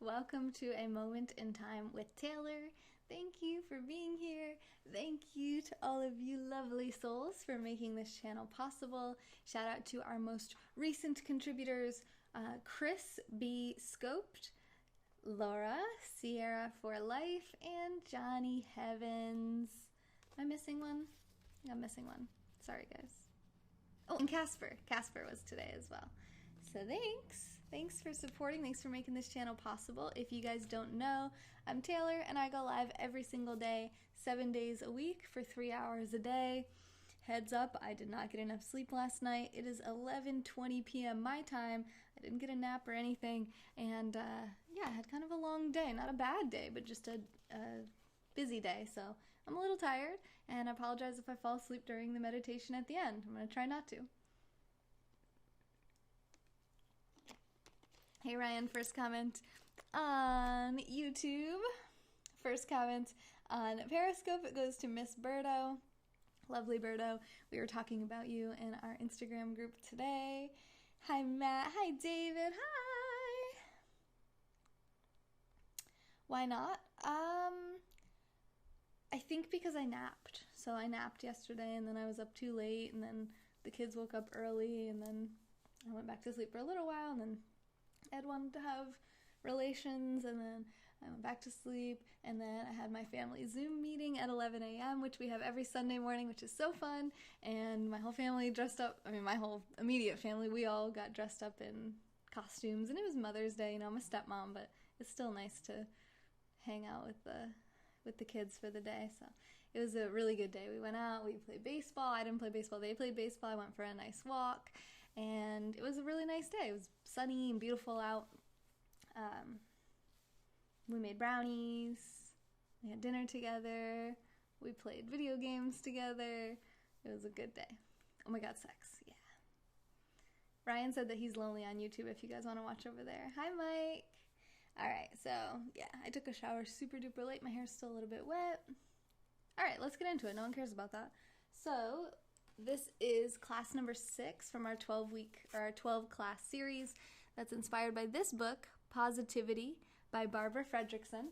Welcome to A Moment in Time with Taylor. Thank you for being here. Thank you to all of you lovely souls for making this channel possible. Shout out to our most recent contributors, Chris B. Scoped, Laura, Sierra for Life, and Johnny Heavens. Am I missing one? I'm missing one. Sorry, guys. Oh, and Casper. Casper was today as well. So thanks. Thanks for supporting. Thanks for making this channel possible. If you guys don't know, I'm Taylor and I go live every single day, 7 days a week for 3 hours a day. Heads up, I did not get enough sleep last night. It is 11:20 p.m. my time. I didn't get a nap or anything. And yeah, I had kind of a long day. Not a bad day, but just a busy day. So I'm a little tired and I apologize if I fall asleep during the meditation at the end. I'm going to try not to. Hey Ryan, first comment on YouTube. First comment on Periscope, it goes to Miss Birdo. Lovely Birdo. We were talking about you in our Instagram group today. Hi Matt. Hi David. Hi. Why not? I think because I napped. So I napped yesterday and then I was up too late and then the kids woke up early and then I went back to sleep for a little while and then Ed wanted to have relations, and then I went back to sleep, and then I had my family Zoom meeting at 11 a.m., which we have every Sunday morning, which is so fun, and my whole family dressed up, my whole immediate family, we all got dressed up in costumes, and it was Mother's Day, I'm a stepmom, but it's still nice to hang out with the kids for the day, so it was a really good day. We went out, we played baseball. I didn't play baseball, they played baseball. I went for a nice walk, and it was a really nice day. It was sunny and beautiful out. We made brownies, we had dinner together, we played video games together. It was a good day. Oh my god, sex, yeah. Ryan said that he's lonely on YouTube if you guys want to watch over there. Hi, Mike. Alright, so yeah, I took a shower super duper late. My hair's still a little bit wet. Alright, let's get into it. No one cares about that. So, this is class number 6 from our 12 class series that's inspired by this book, Positivity by Barbara Fredrickson.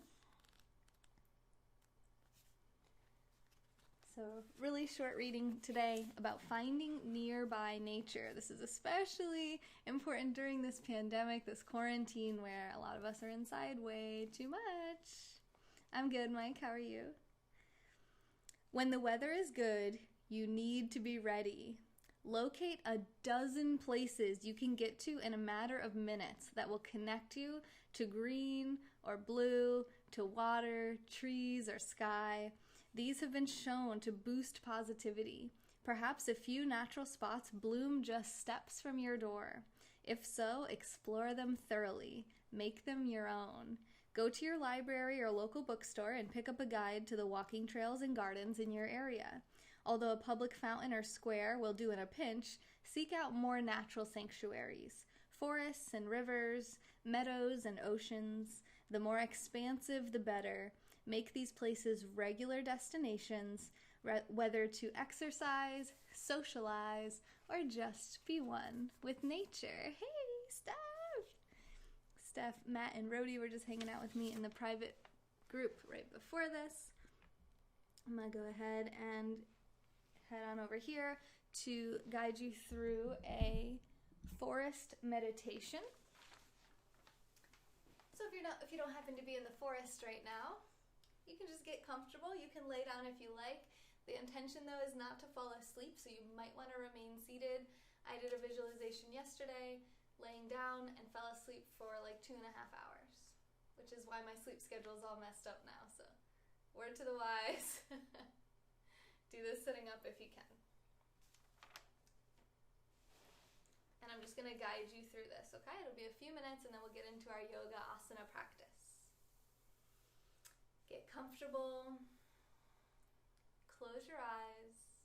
So, really short reading today about finding nearby nature. This is especially important during this pandemic, this quarantine, where a lot of us are inside way too much. I'm good, Mike. How are you? When the weather is good, you need to be ready. Locate a dozen places you can get to in a matter of minutes that will connect you to green or blue, to water, trees, or sky. These have been shown to boost positivity. Perhaps a few natural spots bloom just steps from your door. If so, explore them thoroughly. Make them your own. Go to your library or local bookstore and pick up a guide to the walking trails and gardens in your area. Although a public fountain or square will do in a pinch, seek out more natural sanctuaries. Forests and rivers, meadows and oceans. The more expansive, the better. Make these places regular destinations, whether to exercise, socialize, or just be one with nature. Hey, Steph, Matt, and Rhodey were just hanging out with me in the private group right before this. I'm going to go ahead and head on over here to guide you through a forest meditation. So if you don't happen to be in the forest right now, you can just get comfortable. You can lay down if you like. The intention though is not to fall asleep, so you might want to remain seated. I did a visualization yesterday, laying down, and fell asleep for like 2.5 hours, which is why my sleep schedule is all messed up now, so word to the wise. Do this sitting up if you can. And I'm just going to guide you through this, okay? It'll be a few minutes and then we'll get into our yoga asana practice. Get comfortable. Close your eyes.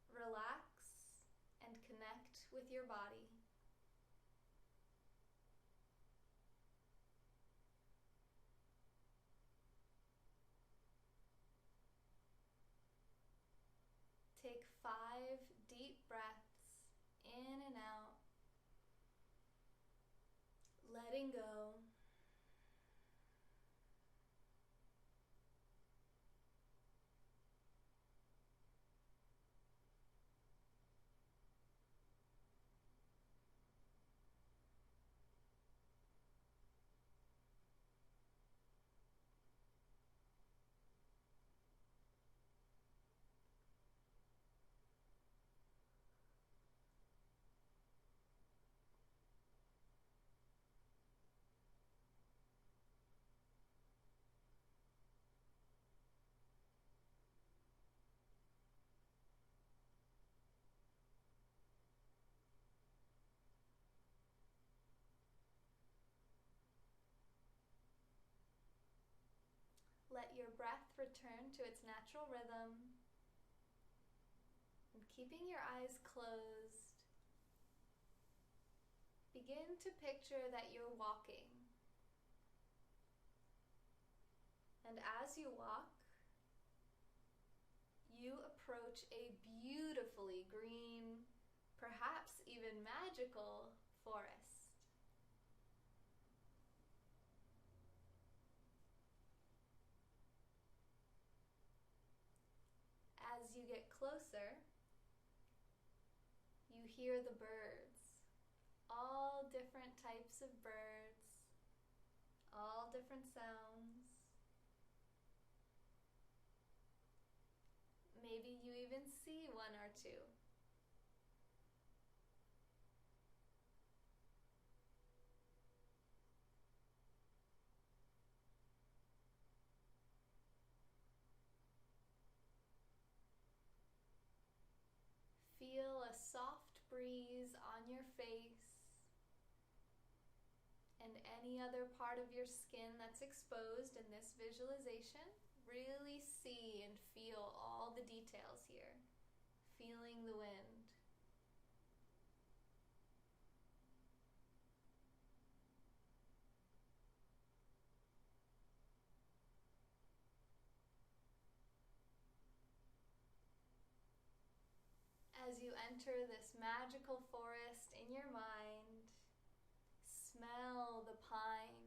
Relax and connect with your body. Take 5 deep breaths in and out. return to its natural rhythm. And keeping your eyes closed, begin to picture that you're walking. And as you walk, you approach a beautifully green, perhaps even magical forest. As you get closer, you hear the birds, all different types of birds, all different sounds. Maybe you even see one or two. Feel a soft breeze on your face and any other part of your skin that's exposed in this visualization. Really see and feel all the details here. Feeling the wind. As you enter this magical forest in your mind, smell the pine.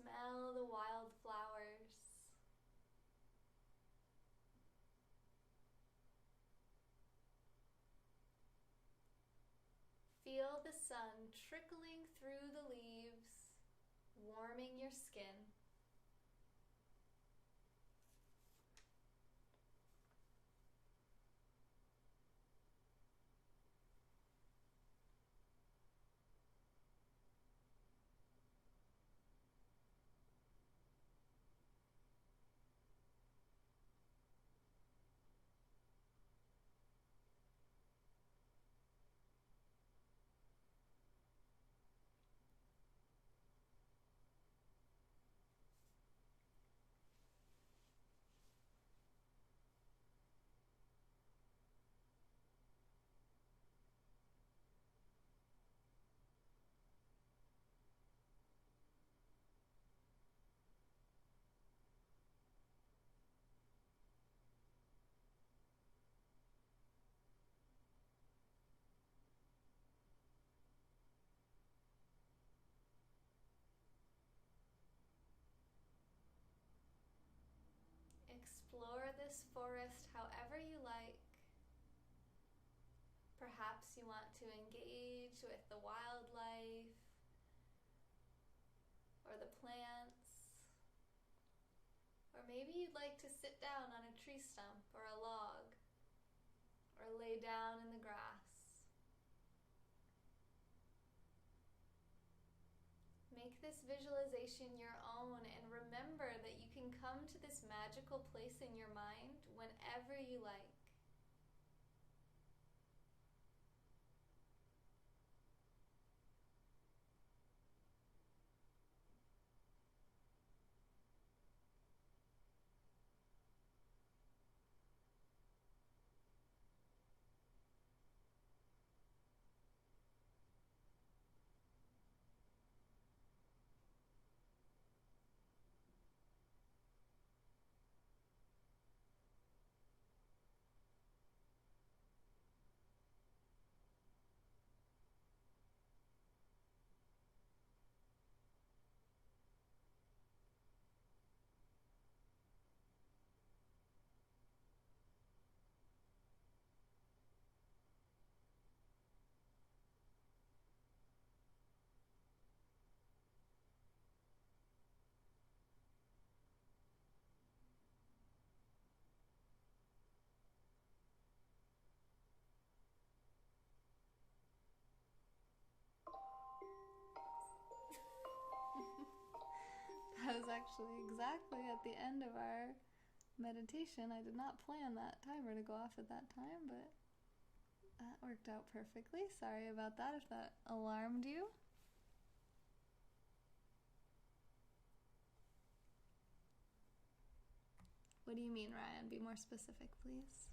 Smell the wildflowers. Feel the sun trickling through the leaves, warming your skin. Explore this forest however you like. Perhaps you want to engage with the wildlife or the plants. Or maybe you'd like to sit down on a tree stump or a log, or lay down in the grass. Make this visualization your own and remember that you can come to this magical place in your mind whenever you like. That was actually exactly at the end of our meditation. I did not plan that timer to go off at that time, but that worked out perfectly. Sorry about that if that alarmed you. What do you mean, Ryan? Be more specific, please.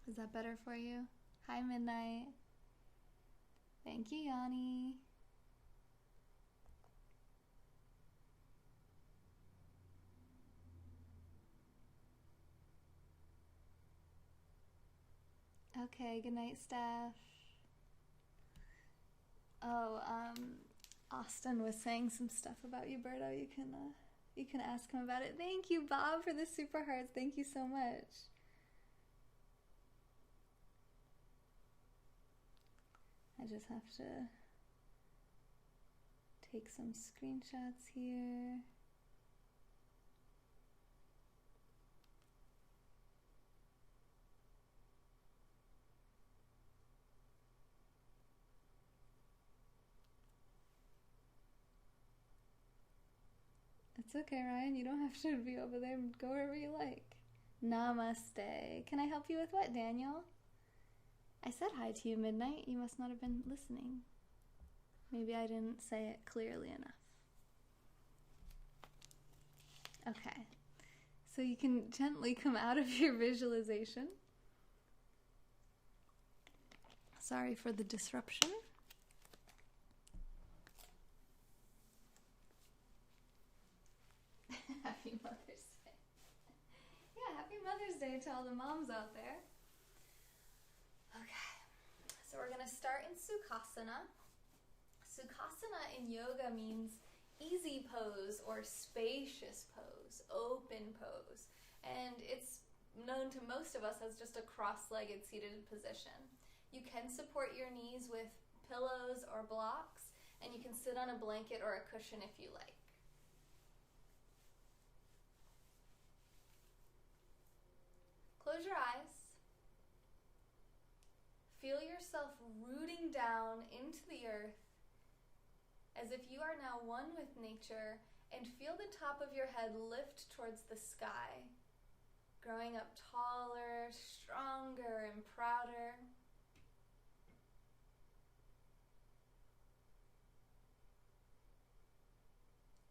Is that better for you? Hi, Midnight. Thank you, Yanni. Okay, good night, Steph. Oh, Austin was saying some stuff about you, Berto. You can ask him about it. Thank you, Bob, for the super hearts. Thank you so much. I just have to take some screenshots here. It's okay, Ryan. You don't have to be over there. Go wherever you like. Namaste. Can I help you with what, Daniel? I said hi to you, Midnight. You must not have been listening. Maybe I didn't say it clearly enough. Okay. So you can gently come out of your visualization. Sorry for the disruption. Happy Mother's Day. Yeah, happy Mother's Day to all the moms out there. Okay, so we're going to start in Sukhasana. Sukhasana in yoga means easy pose or spacious pose, open pose. And it's known to most of us as just a cross-legged seated position. You can support your knees with pillows or blocks, and you can sit on a blanket or a cushion if you like. Close your eyes. Feel yourself rooting down into the earth as if you are now one with nature, and feel the top of your head lift towards the sky, growing up taller, stronger, and prouder.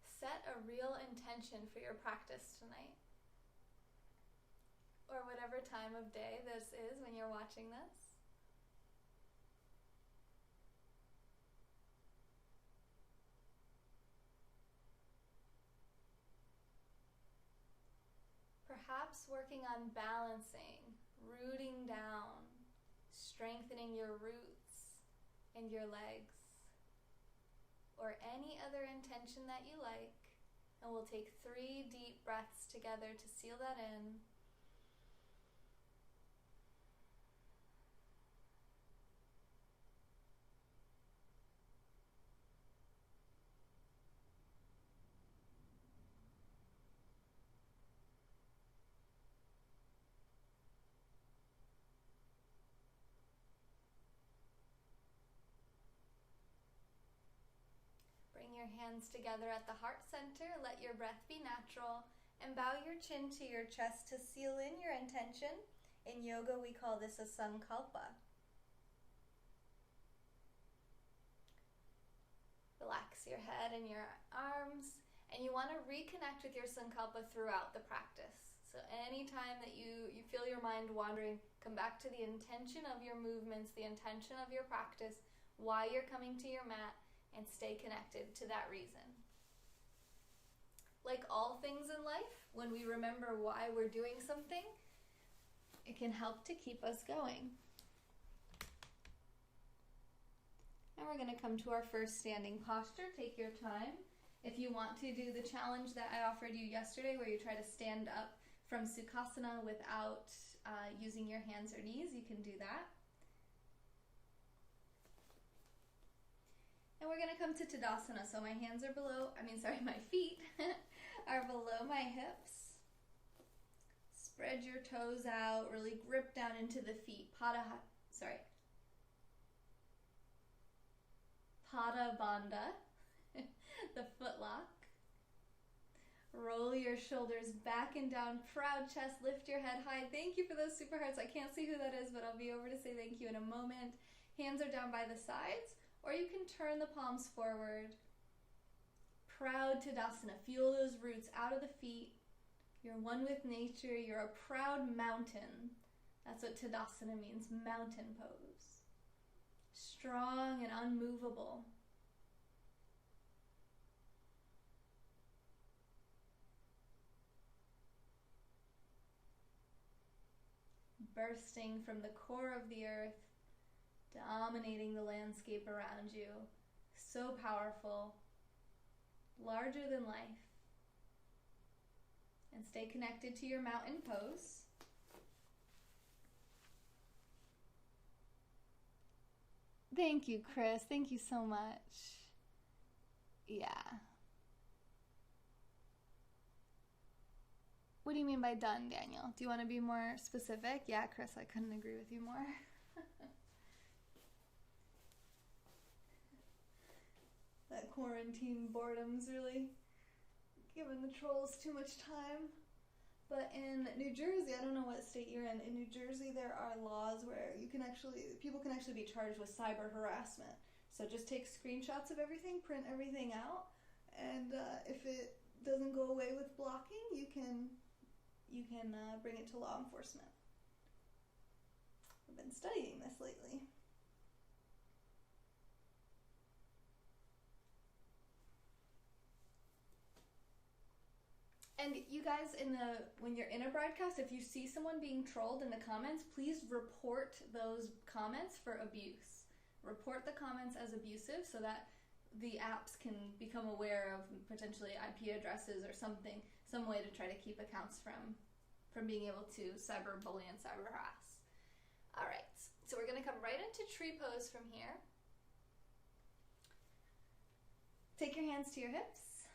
Set a real intention for your practice tonight, or whatever time of day this is when you're watching this. Perhaps working on balancing, rooting down, strengthening your roots and your legs, or any other intention that you like. And we'll take 3 deep breaths together to seal that in. Bring your hands together at the heart center. Let your breath be natural. And bow your chin to your chest to seal in your intention. In yoga, we call this a sankalpa. Relax your head and your arms. And you want to reconnect with your sankalpa throughout the practice. So anytime that you feel your mind wandering, come back to the intention of your movements, the intention of your practice, why you're coming to your mat, and stay connected to that reason. Like all things in life, when we remember why we're doing something, it can help to keep us going. And we're going to come to our first standing posture. Take your time. If you want to do the challenge that I offered you yesterday, where you try to stand up from Sukhasana without using your hands or knees, you can do that. And we're going to come to Tadasana. So my hands are my feet are below my hips. Spread your toes out, really grip down into the feet. Pada Bandha, the foot lock. Roll your shoulders back and down, proud chest, lift your head high. Thank you for those super hearts. I can't see who that is, but I'll be over to say thank you in a moment. Hands are down by the sides. Or you can turn the palms forward. Proud Tadasana. Feel those roots out of the feet. You're one with nature. You're a proud mountain. That's what Tadasana means, mountain pose. Strong and unmovable. Bursting from the core of the earth, dominating the landscape around you. So powerful, larger than life. And stay connected to your mountain pose. Thank you, Chris. Thank you so much. Yeah. What do you mean by done, Daniel? Do you want to be more specific? Yeah, Chris, I couldn't agree with you more. That quarantine boredom's really giving the trolls too much time. But in New Jersey, I don't know what state you're in New Jersey there are laws where people can actually be charged with cyber harassment. So just take screenshots of everything, print everything out, and if it doesn't go away with blocking, you can bring it to law enforcement. I've been studying this lately. And you guys, when you're in a broadcast, if you see someone being trolled in the comments, please report those comments for abuse. Report the comments as abusive so that the apps can become aware of potentially IP addresses or something, some way to try to keep accounts from being able to cyberbully and cyber harass. All right, so we're going to come right into tree pose from here. Take your hands to your hips.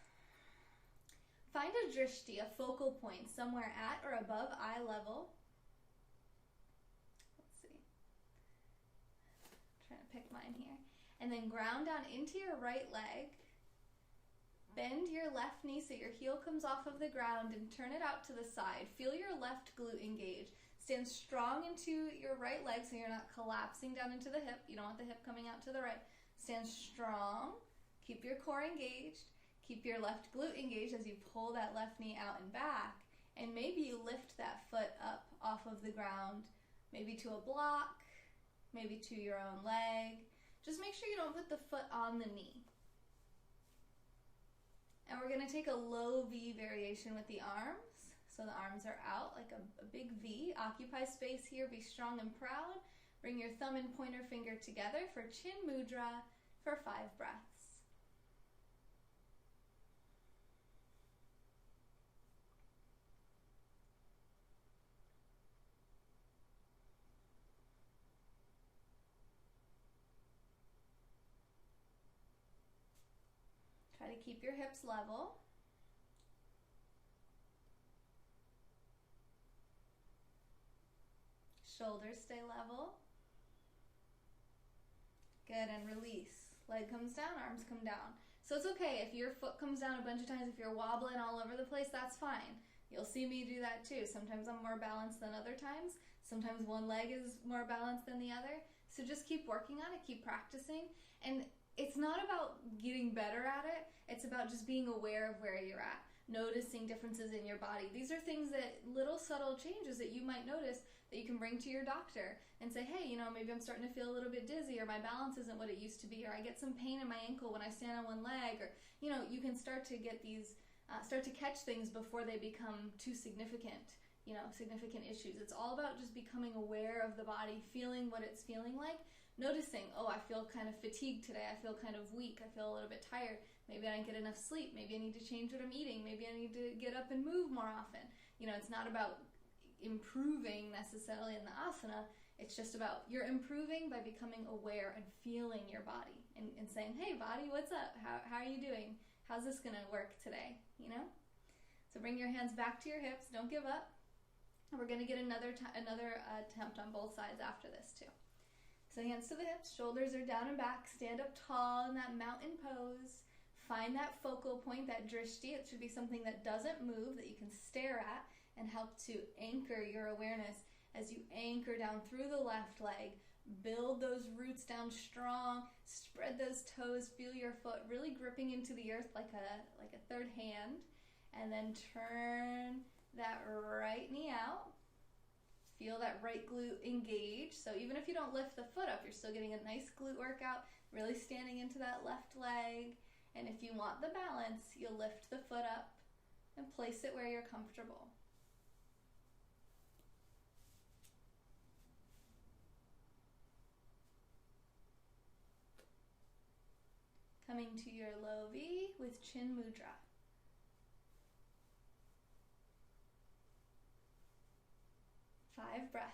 Find a drishti, a focal point, somewhere at or above eye level. Let's see. I'm trying to pick mine here. And then ground down into your right leg. Bend your left knee so your heel comes off of the ground and turn it out to the side. Feel your left glute engage. Stand strong into your right leg so you're not collapsing down into the hip. You don't want the hip coming out to the right. Stand strong. Keep your core engaged. Keep your left glute engaged as you pull that left knee out and back. And maybe you lift that foot up off of the ground, maybe to a block, maybe to your own leg. Just make sure you don't put the foot on the knee. And we're going to take a low V variation with the arms. So the arms are out like a big V. Occupy space here. Be strong and proud. Bring your thumb and pointer finger together for Chin Mudra for 5 breaths. Try to keep your hips level. Shoulders stay level. Good, and release. Leg comes down, arms come down. So it's okay if your foot comes down a bunch of times, if you're wobbling all over the place, that's fine. You'll see me do that too. Sometimes I'm more balanced than other times. Sometimes one leg is more balanced than the other. So just keep working on it, keep practicing. And it's not about getting better at it. It's about just being aware of where you're at, noticing differences in your body. These are things that, little subtle changes that you might notice that you can bring to your doctor and say, hey, maybe I'm starting to feel a little bit dizzy, or my balance isn't what it used to be, or I get some pain in my ankle when I stand on one leg, or, you can start to get these, start to catch things before they become too significant, significant issues. It's all about just becoming aware of the body, feeling what it's feeling like, noticing, oh, I feel kind of fatigued today, I feel kind of weak, I feel a little bit tired, maybe I didn't get enough sleep, maybe I need to change what I'm eating, maybe I need to get up and move more often. It's not about improving necessarily in the asana, it's just about you're improving by becoming aware and feeling your body and saying, hey body, what's up? How are you doing? How's this gonna work today? So bring your hands back to your hips, don't give up. And we're gonna get another attempt on both sides after this too. So hands to the hips, shoulders are down and back, stand up tall in that mountain pose. Find that focal point, that drishti. It should be something that doesn't move, that you can stare at and help to anchor your awareness as you anchor down through the left leg. Build those roots down strong, spread those toes, feel your foot really gripping into the earth like a third hand, and then turn that right knee out. Feel that right glute engage. So even if you don't lift the foot up, you're still getting a nice glute workout, really standing into that left leg. And if you want the balance, you'll lift the foot up and place it where you're comfortable. Coming to your low V with Chin Mudra. 5 breaths.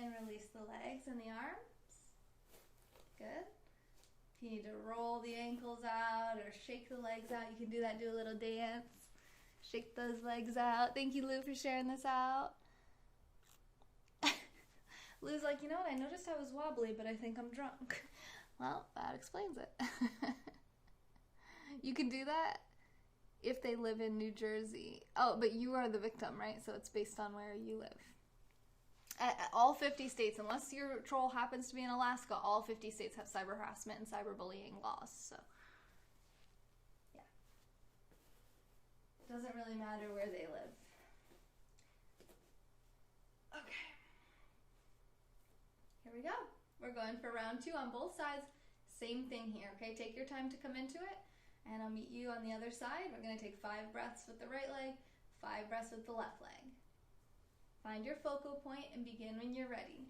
And release the legs and the arms. Good. If you need to roll the ankles out or shake the legs out, you can do that. Do a little dance. Shake those legs out. Thank you, Lou, for sharing this out. Lou's like, you know what? I noticed I was wobbly, but I think I'm drunk. Well, that explains it. You can do that if they live in New Jersey. Oh, but you are the victim, right? So it's based on where you live. All 50 states, unless your troll happens to be in Alaska, all 50 states have cyber harassment and cyberbullying laws. So, yeah. It doesn't really matter where they live. Okay. Here we go. We're going for round 2 on both sides. Same thing here, okay? Take your time to come into it, and I'll meet you on the other side. We're going to take 5 breaths with the right leg, 5 breaths with the left leg. Find your focal point and begin when you're ready.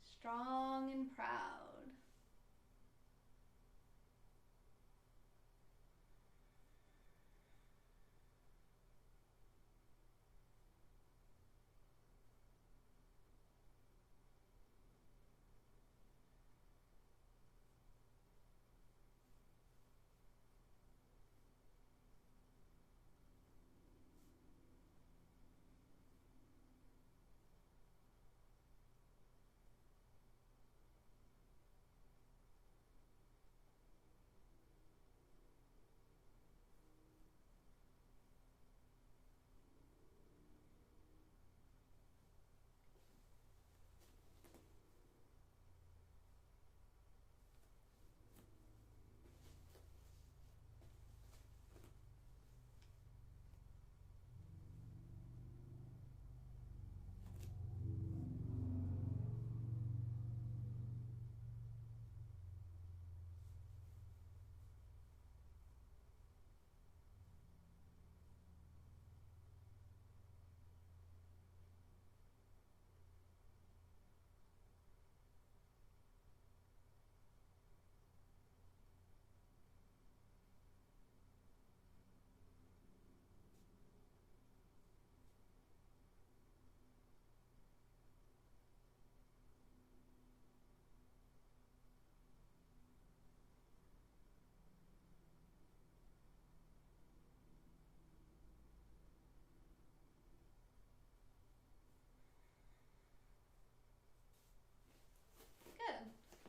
Strong and proud.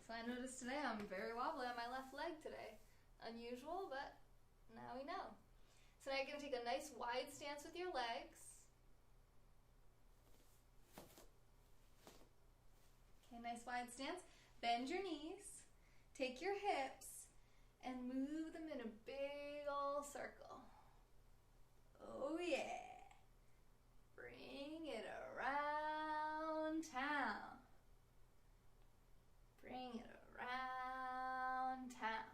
So I noticed today I'm very wobbly on my left leg today. Unusual, but now we know. So now you're going to take a nice wide stance with your legs. Okay, nice wide stance. Bend your knees. Take your hips and move them in a big old circle. Oh yeah. Bring it around town. Bring it around town.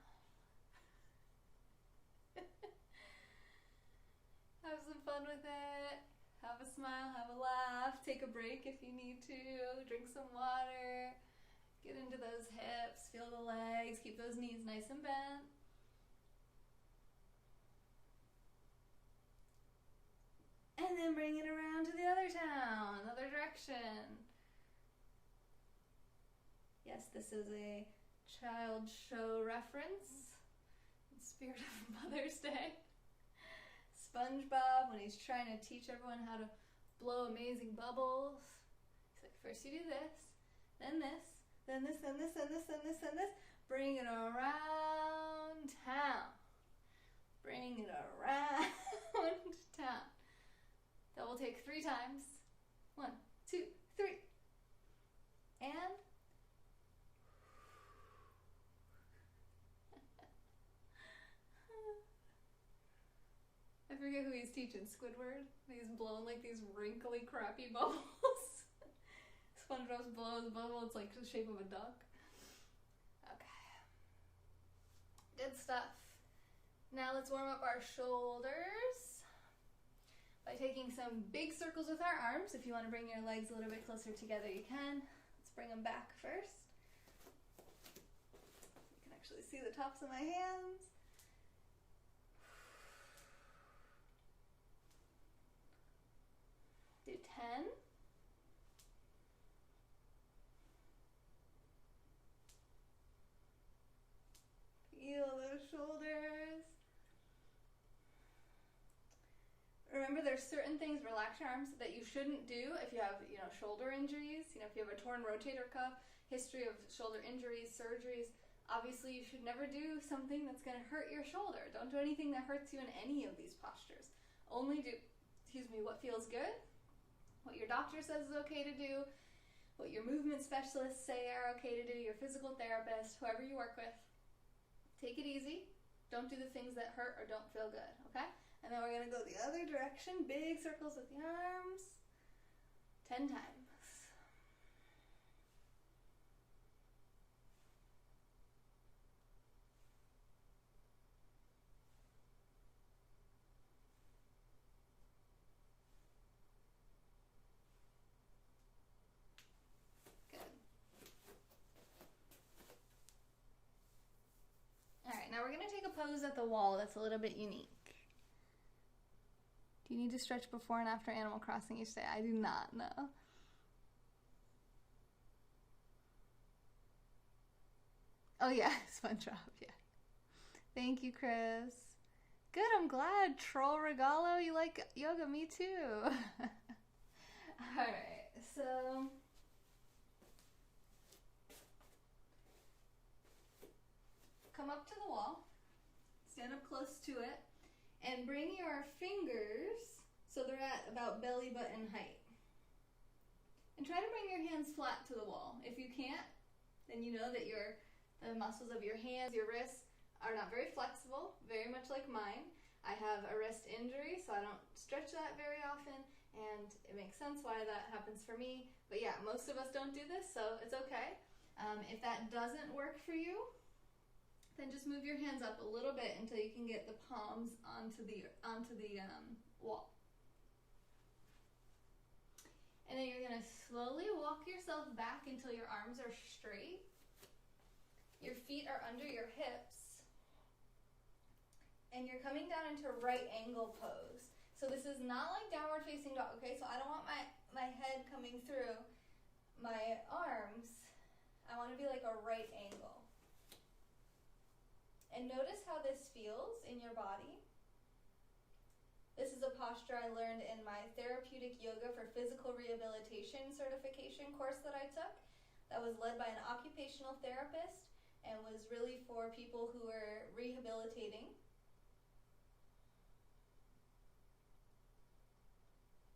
Have some fun with it. Have a smile, have a laugh. Take a break if you need to. Drink some water. Get into those hips. Feel the legs. Keep those knees nice and bent. And then bring it around to the other town, other direction. Yes, this is a child show reference in spirit of Mother's Day. SpongeBob, when he's trying to teach everyone how to blow amazing bubbles. He's like, first you do this, then this, then this, then this, then this, then this, then this. Bring it around town. Bring it around town. That will take 3 times. 1, 2, 3. And I forget who he's teaching, Squidward? He's blowing like these wrinkly, crappy bubbles. SpongeBob blows a bubble, it's like the shape of a duck. Okay. Good stuff. Now let's warm up our shoulders by taking some big circles with our arms. If you want to bring your legs a little bit closer together, you can. Let's bring them back first. You can actually see the tops of my hands. Do 10. Feel those shoulders. Remember, there's certain things, relax your arms, that you shouldn't do if you have, shoulder injuries. If you have a torn rotator cuff, history of shoulder injuries, surgeries, obviously you should never do something that's going to hurt your shoulder. Don't do anything that hurts you in any of these postures. Only do, what feels good, what your doctor says is okay to do, what your movement specialists say are okay to do, your physical therapist, whoever you work with. Take it easy. Don't do the things that hurt or don't feel good, okay? And then we're going to go the other direction. Big circles with the arms. 10 times. Good. All right, now we're going to take a pose at the wall that's a little bit unique. Do you need to stretch before and after Animal Crossing each day? I do not know. Oh yeah, SpongeBob, yeah. Thank you, Chris. Good, I'm glad. Troll Regalo, you like yoga? Me too. Alright, so come up to the wall, stand up close to it, and bring your fingers so they're at about belly button height. And try to bring your hands flat to the wall. If you can't, then you know that the muscles of your hands, your wrists are not very flexible, very much like mine. I have a wrist injury, so I don't stretch that very often, and it makes sense why that happens for me. But yeah, most of us don't do this, so it's okay. If that doesn't work for you, then just move your hands up a little bit until you can get the palms onto the wall. And then you're going to slowly walk yourself back until your arms are straight. Your feet are under your hips. And you're coming down into right angle pose. So this is not like downward facing dog, okay? So I don't want my head coming through my arms. I want to be like a right angle. And notice how this feels in your body. This is a posture I learned in my therapeutic yoga for physical rehabilitation certification course that I took. That was led by an occupational therapist and was really for people who were rehabilitating.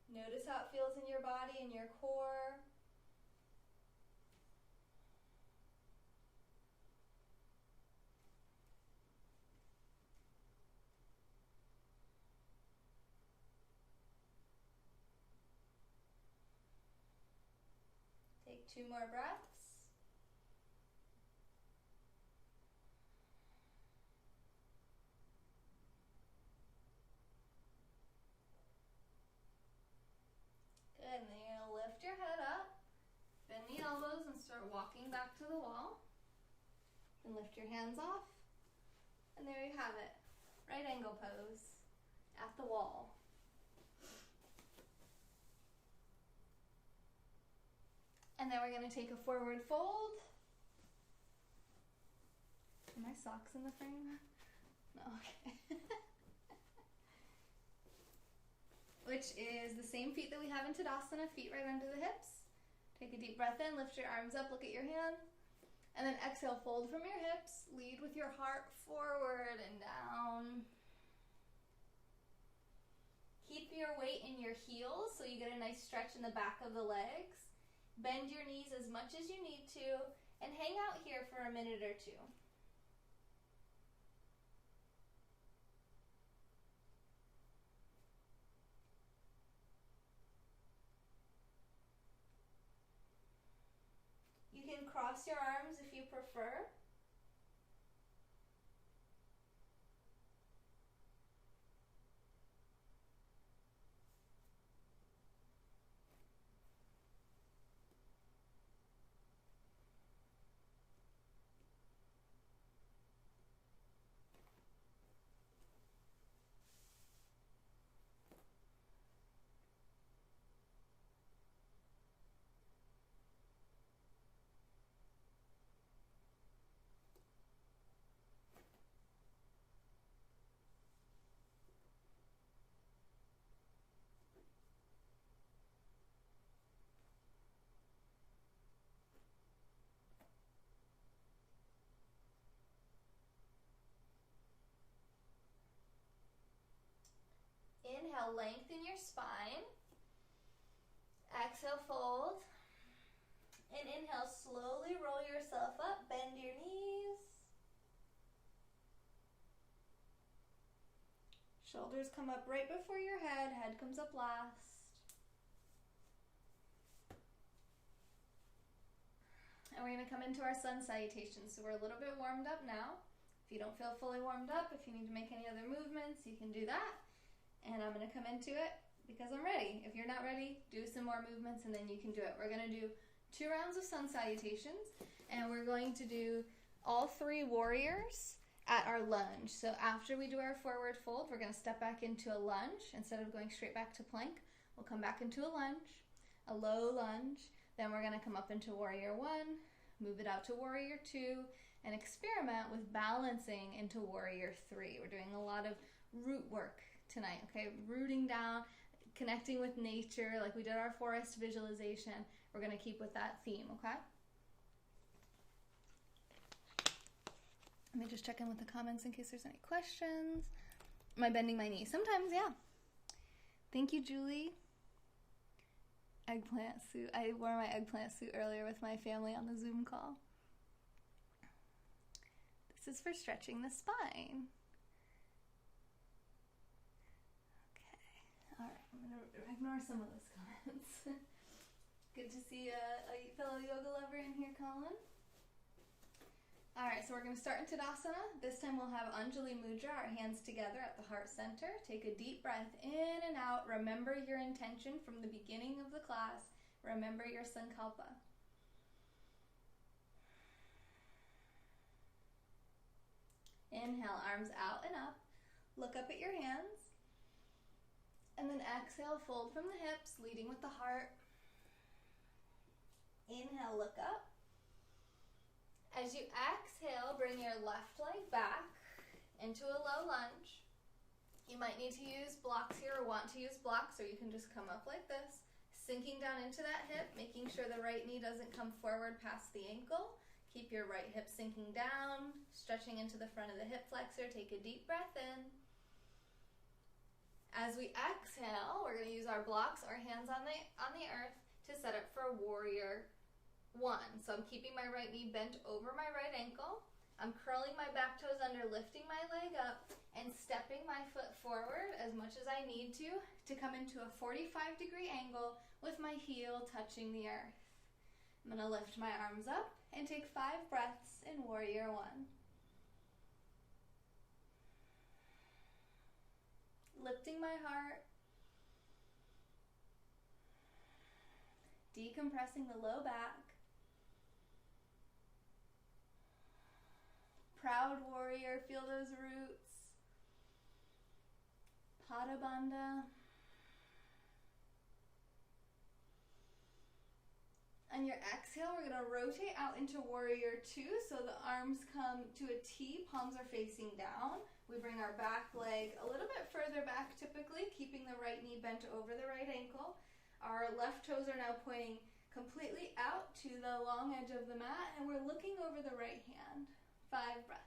Notice how it feels in your body and your core. Take 2 more breaths. Good, and then you're going to lift your head up, bend the elbows, and start walking back to the wall. Then lift your hands off, and there you have it. Right angle pose at the wall. And then we're going to take a forward fold, Are my socks in the frame? No, okay. Which is the same feet that we have in Tadasana, feet right under the hips. Take a deep breath in, lift your arms up, look at your hand. And then exhale, fold from your hips, lead with your heart forward and down. Keep your weight in your heels so you get a nice stretch in the back of the legs. Bend your knees as much as you need to and hang out here for a minute or two. You can cross your arms if you prefer. Inhale, lengthen your spine. Exhale, fold. And inhale, slowly roll yourself up, bend your knees. Shoulders come up right before your head comes up last. And we're gonna come into our sun salutation. So we're a little bit warmed up now. If you don't feel fully warmed up, if you need to make any other movements, you can do that. And I'm gonna come into it because I'm ready. If you're not ready, do some more movements and then you can do it. We're gonna do 2 rounds of sun salutations and we're going to do all 3 warriors at our lunge. So after we do our forward fold, we're gonna step back into a lunge. Instead of going straight back to plank, we'll come back into a lunge, a low lunge. Then we're gonna come up into warrior 1, move it out to warrior 2, and experiment with balancing into warrior 3. We're doing a lot of root work tonight, okay? Rooting down, connecting with nature, like we did our forest visualization. We're gonna keep with that theme, okay? Let me just check in with the comments in case there's any questions. Am I bending my knee? Sometimes, yeah. Thank you, Julie. Eggplant suit. I wore my eggplant suit earlier with my family on the Zoom call. This is for stretching the spine. All right, I'm going to ignore some of those comments. Good to see a fellow yoga lover in here, Colin. All right, so we're going to start in Tadasana. This time we'll have Anjali Mudra, our hands together at the heart center. Take a deep breath in and out. Remember your intention from the beginning of the class. Remember your sankalpa. Inhale, arms out and up. Look up at your hands. And then exhale, fold from the hips, leading with the heart. Inhale, look up. As you exhale, bring your left leg back into a low lunge. You might need to use blocks here or want to use blocks, or you can just come up like this, sinking down into that hip, making sure the right knee doesn't come forward past the ankle. Keep your right hip sinking down, stretching into the front of the hip flexor. Take a deep breath in. As we exhale, we're going to use our blocks, our hands on the earth, to set up for warrior 1. So I'm keeping my right knee bent over my right ankle. I'm curling my back toes under, lifting my leg up, and stepping my foot forward as much as I need to come into a 45-degree angle with my heel touching the earth. I'm going to lift my arms up and take 5 breaths in warrior 1. Lifting my heart, decompressing the low back. Proud warrior, feel those roots. Pada Bandha. On your exhale, we're going to rotate out into warrior two. So the arms come to a T, palms are facing down. We bring our back leg a little bit further back typically, keeping the right knee bent over the right ankle. Our left toes are now pointing completely out to the long edge of the mat, and we're looking over the right hand. 5 breaths.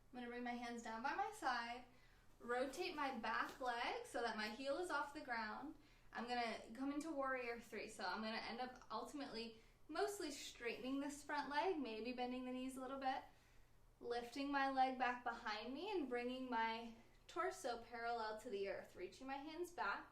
I'm going to bring my hands down by my side, rotate my back leg so that my heel is off the ground. I'm going to come into warrior three, so I'm going to end up ultimately mostly straightening this front leg, maybe bending the knees a little bit, lifting my leg back behind me and bringing my torso parallel to the earth, reaching my hands back.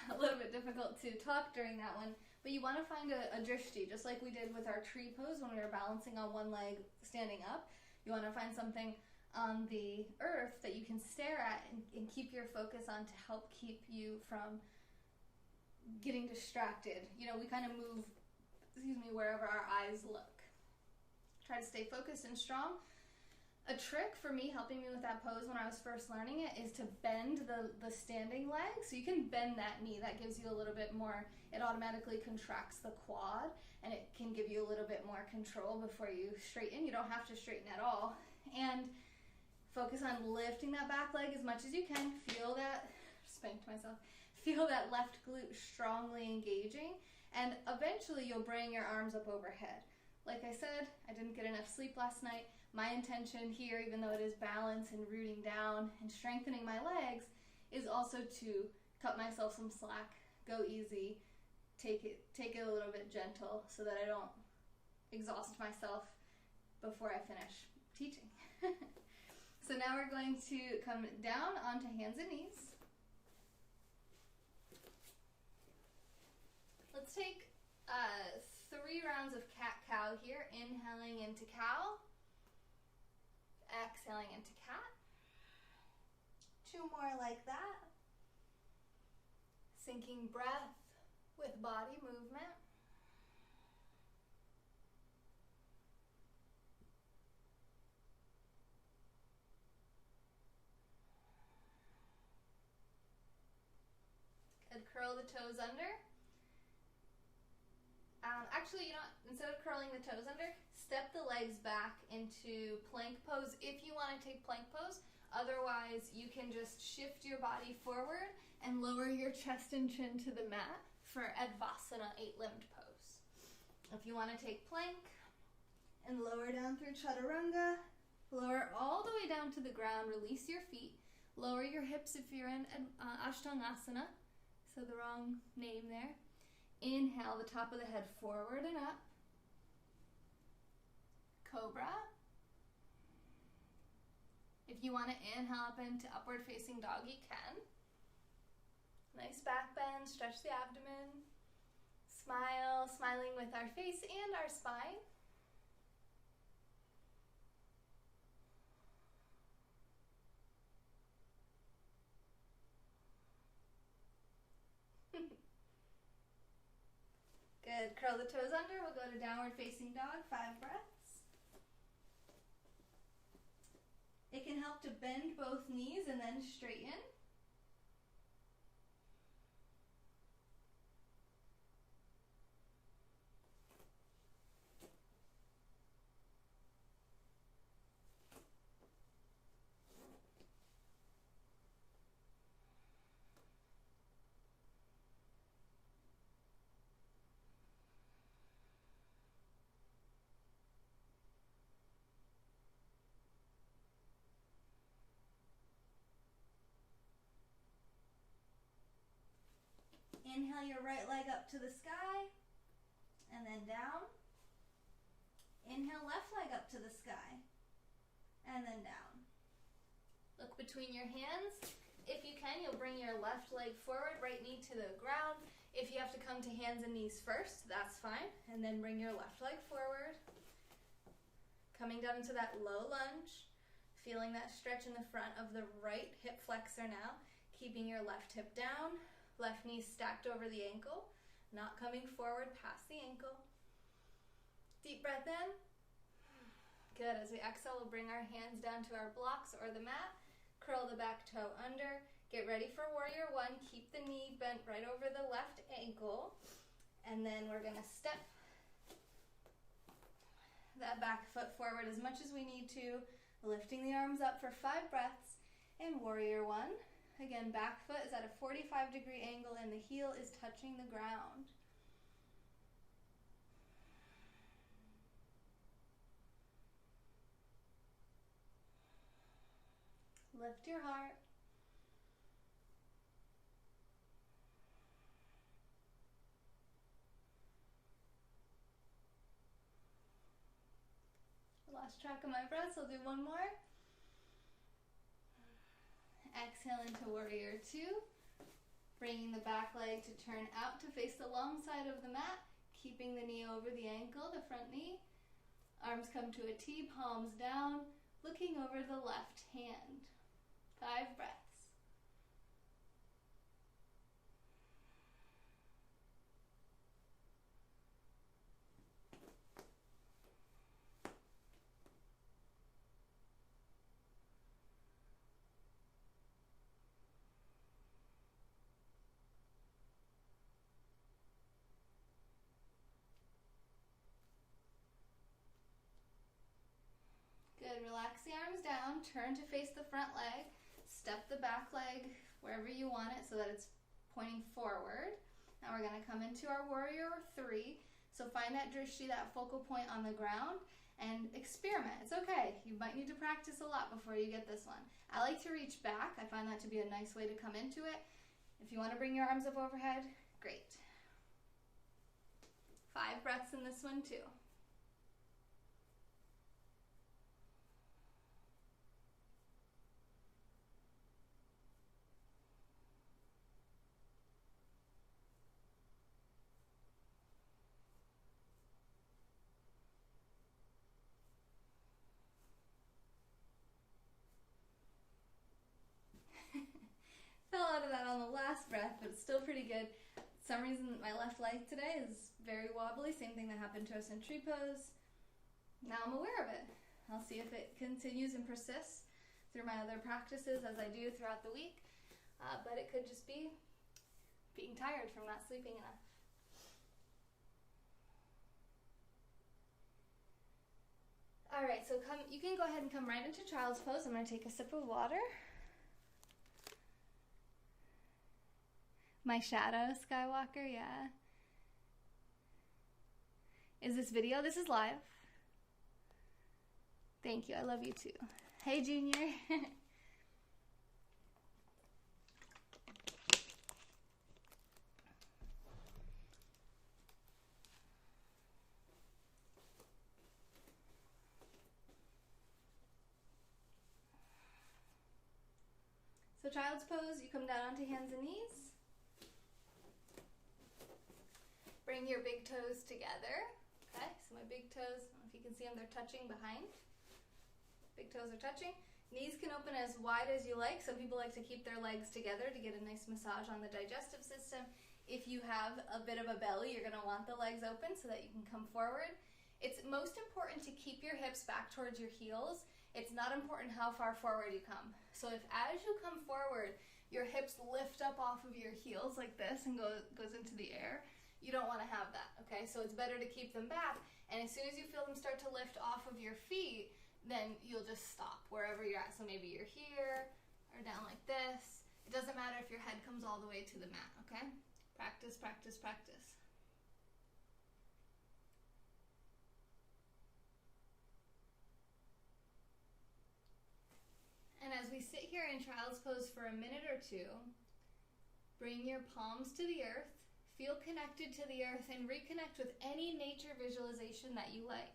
A little bit difficult to talk during that one, but you want to find a drishti, just like we did with our tree pose when we were balancing on one leg standing up. You want to find something on the earth that you can stare at and keep your focus on to help keep you from getting distracted. You know, we kind of move, wherever our eyes look. Try to stay focused and strong. A trick for me helping me with that pose when I was first learning it is to bend the standing leg. So you can bend that knee. That gives you a little bit more, it automatically contracts the quad and it can give you a little bit more control before you straighten. You don't have to straighten at all. And focus on lifting that back leg as much as you can. Feel that, spanked myself, feel that left glute strongly engaging. And eventually you'll bring your arms up overhead. Like I said, I didn't get enough sleep last night. My intention here, even though it is balance and rooting down and strengthening my legs, is also to cut myself some slack, go easy, take it a little bit gentle so that I don't exhaust myself before I finish teaching. So now we're going to come down onto hands and knees. Let's take 3 rounds of cat-cow here, inhaling into cow. Exhaling into cat. 2 more like that. Syncing breath with body movement. Good. Curl the toes under. Actually, you know, instead of curling the toes under, step the legs back into plank pose if you want to take plank pose. Otherwise, you can just shift your body forward and lower your chest and chin to the mat for Advasana 8-limbed pose. If you want to take plank and lower down through Chaturanga, lower all the way down to the ground, release your feet, lower your hips if you're in Ashtangasana, so the wrong name there. Inhale the top of the head forward and up. Cobra. If you want to inhale up into upward facing dog, you can. Nice back bend, stretch the abdomen. Smile, smiling with our face and our spine. Good. Curl the toes under. We'll go to downward facing dog. 5 breaths. It can help to bend both knees and then straighten. Inhale your right leg up to the sky. and then down. Inhale, left leg up to the sky, and then down. Look between your hands. If you can, you'll bring your left leg forward, right knee to the ground. If you have to come to hands and knees first, that's fine. And then bring your left leg forward. Coming down into that low lunge. Feeling that stretch in the front of the right hip flexor now. Keeping your left hip down. Left knee stacked over the ankle. Not coming forward past the ankle. Deep breath in. Good. As we exhale, we'll bring our hands down to our blocks or the mat. Curl the back toe under. Get ready for warrior one. Keep the knee bent right over the left ankle. And then we're going to step that back foot forward as much as we need to. Lifting the arms up for 5 breaths. And warrior one. Again, back foot is at a 45-degree angle and the heel is touching the ground. Lift your heart. Lost track of my breath, so I'll do one more. Exhale into warrior two. Bringing the back leg to turn out to face the long side of the mat. Keeping the knee over the ankle, the front knee. Arms come to a T, palms down. Looking over the left hand. 5 breaths. Good. Relax the arms down. Turn to face the front leg. Step the back leg wherever you want it so that it's pointing forward. Now we're going to come into our warrior three. So find that drishti, that focal point on the ground, and experiment. It's okay. You might need to practice a lot before you get this one. I like to reach back. I find that to be a nice way to come into it. If you want to bring your arms up overhead, great. 5 breaths in this one too. Fell out of that on the last breath, but it's still pretty good. For some reason, my left leg today is very wobbly. Same thing that happened to us in tree pose. Now I'm aware of it. I'll see if it continues and persists through my other practices as I do throughout the week. But it could just be being tired from not sleeping enough. All right, so you can go ahead and come right into child's pose. I'm going to take a sip of water. My shadow, Skywalker, yeah. Is this video? This is live. Thank you, I love you too. Hey, Junior. So child's pose, you come down onto hands and knees. Bring your big toes together. Okay, so my big toes, I don't know if you can see them, they're touching behind. Big toes are touching. Knees can open as wide as you like. Some people like to keep their legs together to get a nice massage on the digestive system. If you have a bit of a belly, you're gonna want the legs open so that you can come forward. It's most important to keep your hips back towards your heels. It's not important how far forward you come. So if as you come forward, your hips lift up off of your heels like this and goes into the air, you don't want to have that, okay? So it's better to keep them back, and as soon as you feel them start to lift off of your feet, then you'll just stop wherever you're at. So maybe you're here or down like this. It doesn't matter if your head comes all the way to the mat, okay? Practice, practice, practice. And as we sit here in child's pose for a minute or two, bring your palms to the earth. Feel connected to the earth and reconnect with any nature visualization that you like.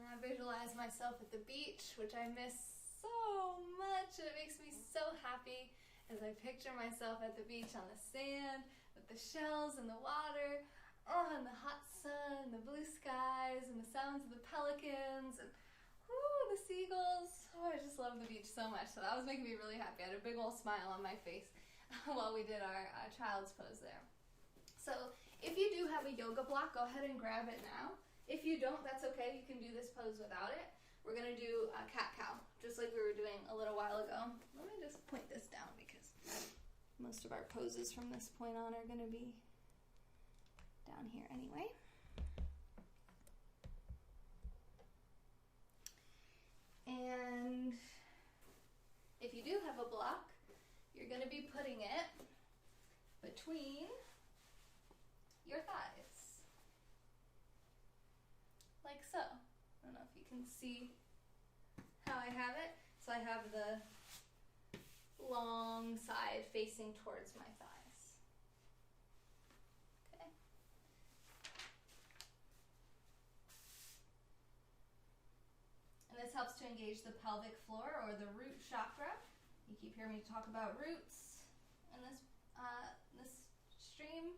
I visualize myself at the beach, which I miss so much, and it makes me so happy as I picture myself at the beach on the sand with the shells and the water, and the hot sun, the blue skies, and the sounds of the pelicans, and the seagulls. I just love the beach so much, so that was making me really happy. I had a big old smile on my face while we did our child's pose there. So if you do have a yoga block, go ahead and grab it now. If you don't, that's okay. You can do this pose without it. We're going to do a cat-cow, just like we were doing a little while ago. Let me just point this down because most of our poses from this point on are going to be down here anyway. And if you do have a block, you're going to be putting it between your thighs. Like so. I don't know if you can see how I have it. So I have the long side facing towards my thighs. Okay. And this helps to engage the pelvic floor or the root chakra. You keep hearing me talk about roots in this stream.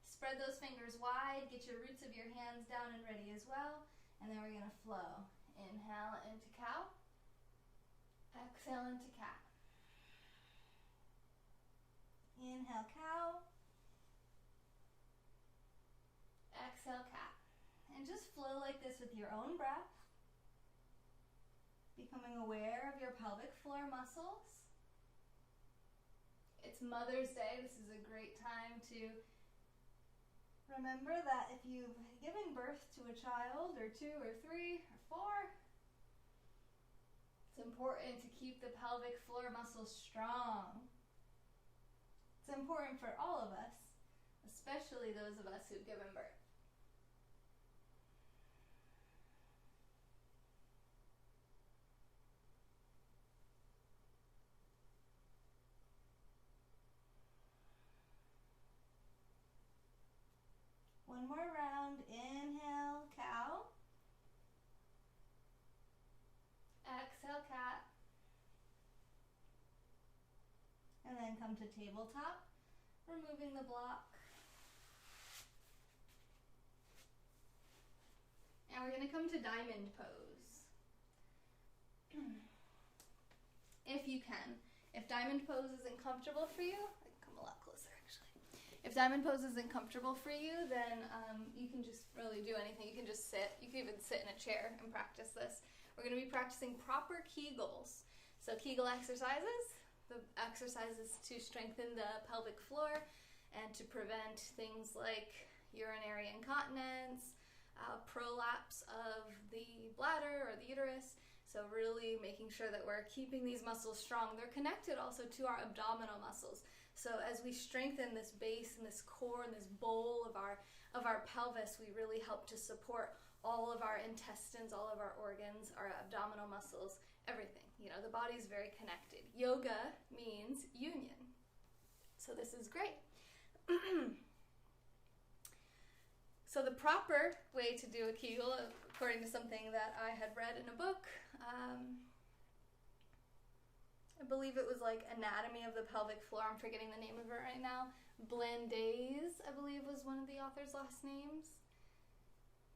Spread those fingers wide, get your roots of your hands down and ready as well. And then we're going to flow. Inhale into cow. Exhale into cat. Inhale cow. Exhale cat. And just flow like this with your own breath. Becoming aware of your pelvic floor muscles. It's Mother's Day. This is a great time to remember that if you've given birth to a child, or 2 or 3 or 4, it's important to keep the pelvic floor muscles strong. It's important for all of us, especially those of us who've given birth. One more round. Inhale, cow. Exhale, cat. And then come to tabletop, removing the block. And we're going to come to diamond pose. If you can. If diamond pose isn't comfortable for you, I can come a lot closer actually. If diamond pose isn't comfortable for you, then you can just really do anything. You can just sit. You can even sit in a chair and practice this. We're going to be practicing proper Kegels. So Kegel exercises. The exercises to strengthen the pelvic floor and to prevent things like urinary incontinence, prolapse of the bladder or the uterus. So really making sure that we're keeping these muscles strong. They're connected also to our abdominal muscles. So as we strengthen this base and this core and this bowl of our pelvis, we really help to support all of our intestines, all of our organs, our abdominal muscles, everything. You know, the body's very connected. Yoga means union. So this is great. So the proper way to do a Kegel, according to something that I had read in a book, I believe it was like Anatomy of the Pelvic Floor. I'm forgetting the name of it right now. Blandaise, I believe, was one of the author's last names.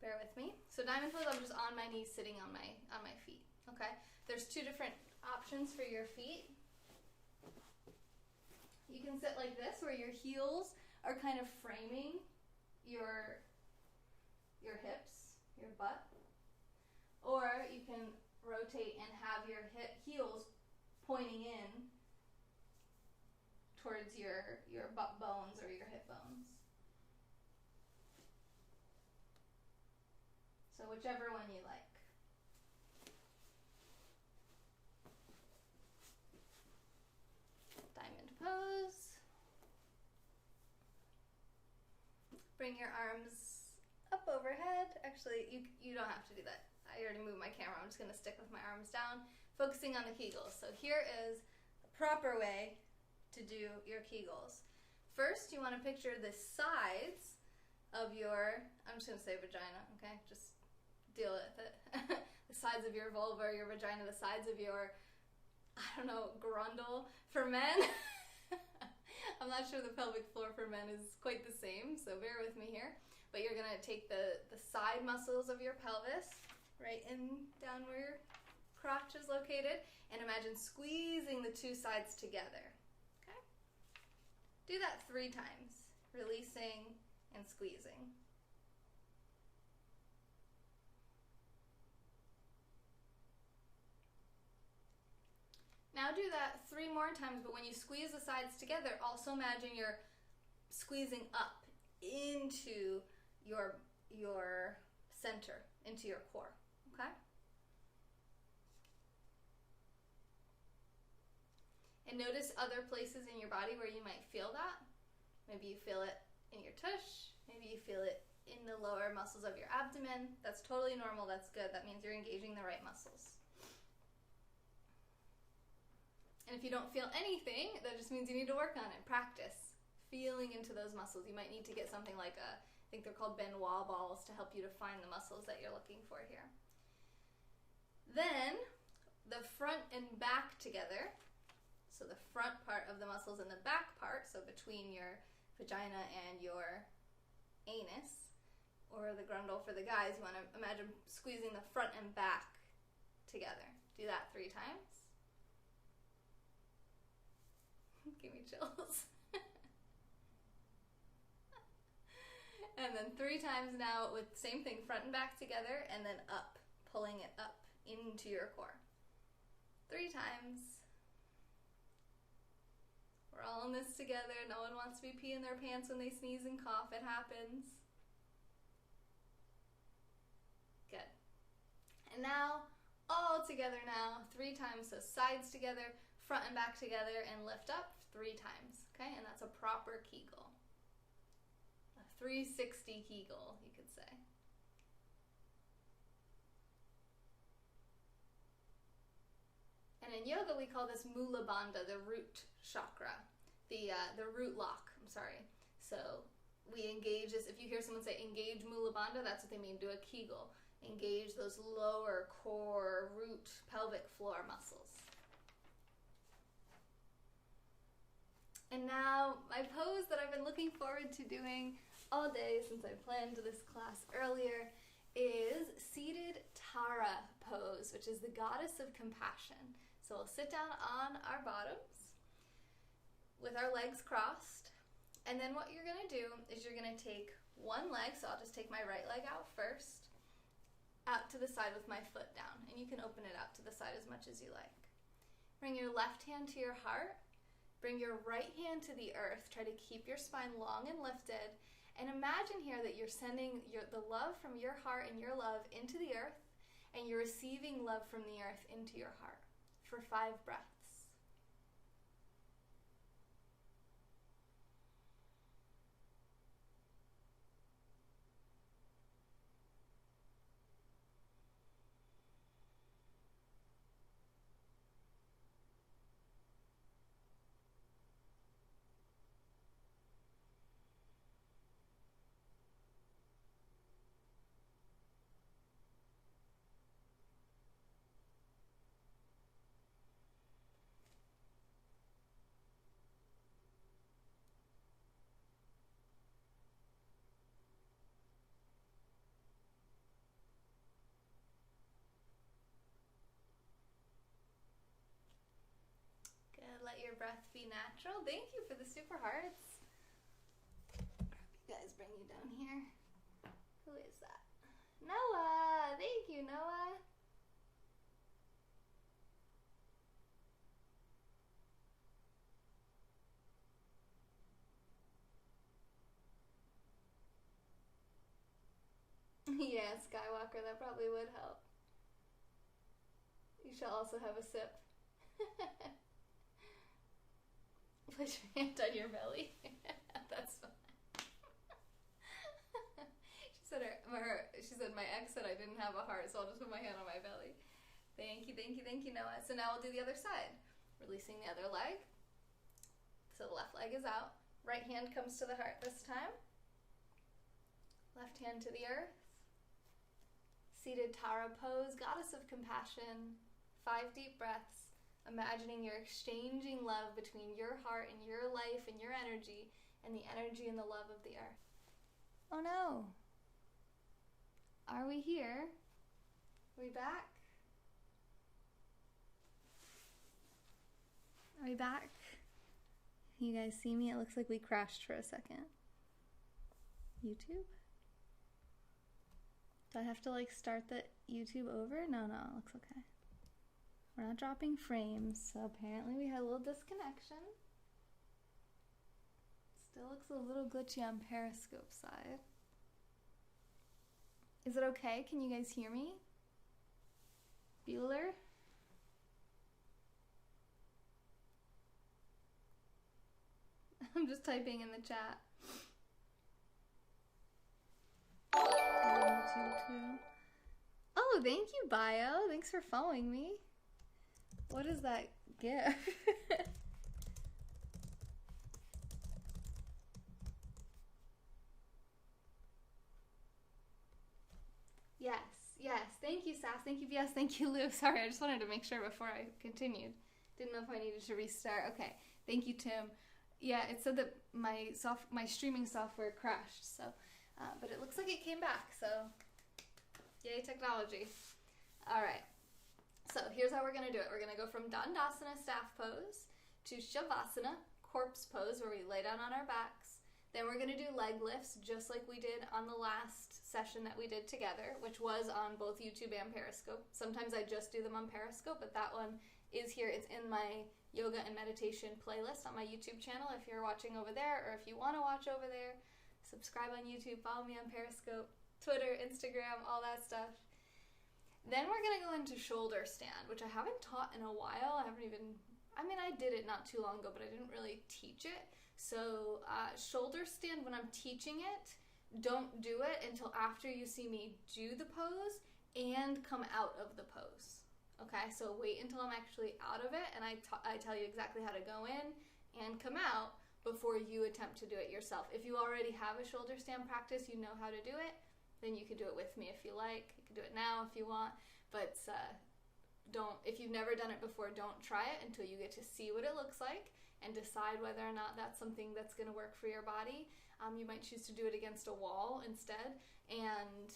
Bear with me. So diamond pose, I'm just on my knees sitting on my feet. Okay? There's two different options for your feet. You can sit like this, where your heels are kind of framing your hips, your butt. Or you can rotate and have your heels pointing in towards your butt bones or your hip bones. So whichever one you like. Diamond pose. Bring your arms up overhead. Actually, you don't have to do that. I already moved my camera. I'm just going to stick with my arms down, focusing on the Kegels. So here is the proper way to do your Kegels. First, you want to picture the sides of your, I'm just going to say vagina, okay? Just deal with it. The sides of your vulva or your vagina, the sides of your, I don't know, grundle for men. I'm not sure the pelvic floor for men is quite the same, so bear with me here. But you're going to take the side muscles of your pelvis, right in down where your crotch is located, and imagine squeezing the two sides together. Okay? Do that 3 times, releasing and squeezing. Now do that 3 more times, but when you squeeze the sides together, also imagine you're squeezing up into your center, into your core, okay? And notice other places in your body where you might feel that. Maybe you feel it in your tush, maybe you feel it in the lower muscles of your abdomen. That's totally normal, that's good. That means you're engaging the right muscles. And if you don't feel anything, that just means you need to work on it. Practice feeling into those muscles. You might need to get something like I think they're called Benoit balls to help you to find the muscles that you're looking for here. Then, the front and back together. So the front part of the muscles and the back part, so between your vagina and your anus, or the grundle for the guys, you want to imagine squeezing the front and back together. Do that 3 times. Give me chills. And then 3 times now with same thing, front and back together, and then up, pulling it up into your core. 3 times. We're all in this together. No one wants to be peeing their pants when they sneeze and cough. It happens. Good. And now, all together now, 3 times. So sides together, front and back together, and lift up 3 times. Okay, and that's a proper Kegel. A 360 Kegel, you could say. And in yoga, we call this Mula Bandha, the root chakra, the root lock. I'm sorry. So we engage this. If you hear someone say engage Mula Bandha, that's what they mean. Do a Kegel. Engage those lower core, root, pelvic floor muscles. And now my pose that I've been looking forward to doing all day since I planned this class earlier is seated Tara pose, which is the goddess of compassion. So we'll sit down on our bottoms with our legs crossed. And then what you're going to do is you're going to take one leg, so I'll just take my right leg out first, out to the side with my foot down. And you can open it out to the side as much as you like. Bring your left hand to your heart. Bring your right hand to the earth. Try to keep your spine long and lifted. And imagine here that you're sending the love from your heart and your love into the earth, and you're receiving love from the earth into your heart for 5 breaths. breath be natural. Thank you for the super hearts. You guys, bring you down here. Who is that? Noah! Thank you, Noah. Yeah, Skywalker, that probably would help. You shall also have a sip. Place your hand on your belly. That's fine. She said my ex said I didn't have a heart, so I'll just put my hand on my belly. Thank you, Noah. So now we'll do the other side. Releasing the other leg. So the left leg is out. Right hand comes to the heart this time. Left hand to the earth. Seated Tara pose, goddess of compassion. 5 deep breaths. Imagining you're exchanging love between your heart and your life and your energy and the energy and the love of the earth. Oh no. Are we here? Are we back? Are we back? You guys see me? It looks like we crashed for a second. YouTube? Do I have to like start the YouTube over? No, it looks okay. We're not dropping frames, so apparently we had a little disconnection. Still looks a little glitchy on Periscope side. Is it okay? Can you guys hear me? Bueller? I'm just typing in the chat. YouTube too. Oh, thank you, Bio. Thanks for following me. What is that gift? Yes. Thank you, Sass. Thank you, Yes. Thank you, Lou. Sorry, I just wanted to make sure before I continued. Didn't know if I needed to restart. Okay. Thank you, Tim. Yeah, it said that my streaming software crashed, so, but it looks like it came back, so yay technology. All right. So here's how we're going to do it. We're going to go from Dandasana, staff pose, to Shavasana, corpse pose, where we lay down on our backs. Then we're going to do leg lifts, just like we did on the last session that we did together, which was on both YouTube and Periscope. Sometimes I just do them on Periscope, but that one is here. It's in my yoga and meditation playlist on my YouTube channel if you're watching over there, or if you want to watch over there. Subscribe on YouTube, follow me on Periscope, Twitter, Instagram, all that stuff. Then we're going to go into shoulder stand, which I haven't taught in a while. I did it not too long ago, but I didn't really teach it. So shoulder stand, when I'm teaching it, don't do it until after you see me do the pose and come out of the pose. Okay, so wait until I'm actually out of it and I tell you exactly how to go in and come out before you attempt to do it yourself. If you already have a shoulder stand practice, you know how to do it, then you can do it with me if you like. You can do it now if you want, but if you've never done it before, don't try it until you get to see what it looks like and decide whether or not that's something that's going to work for your body. You might choose to do it against a wall instead, and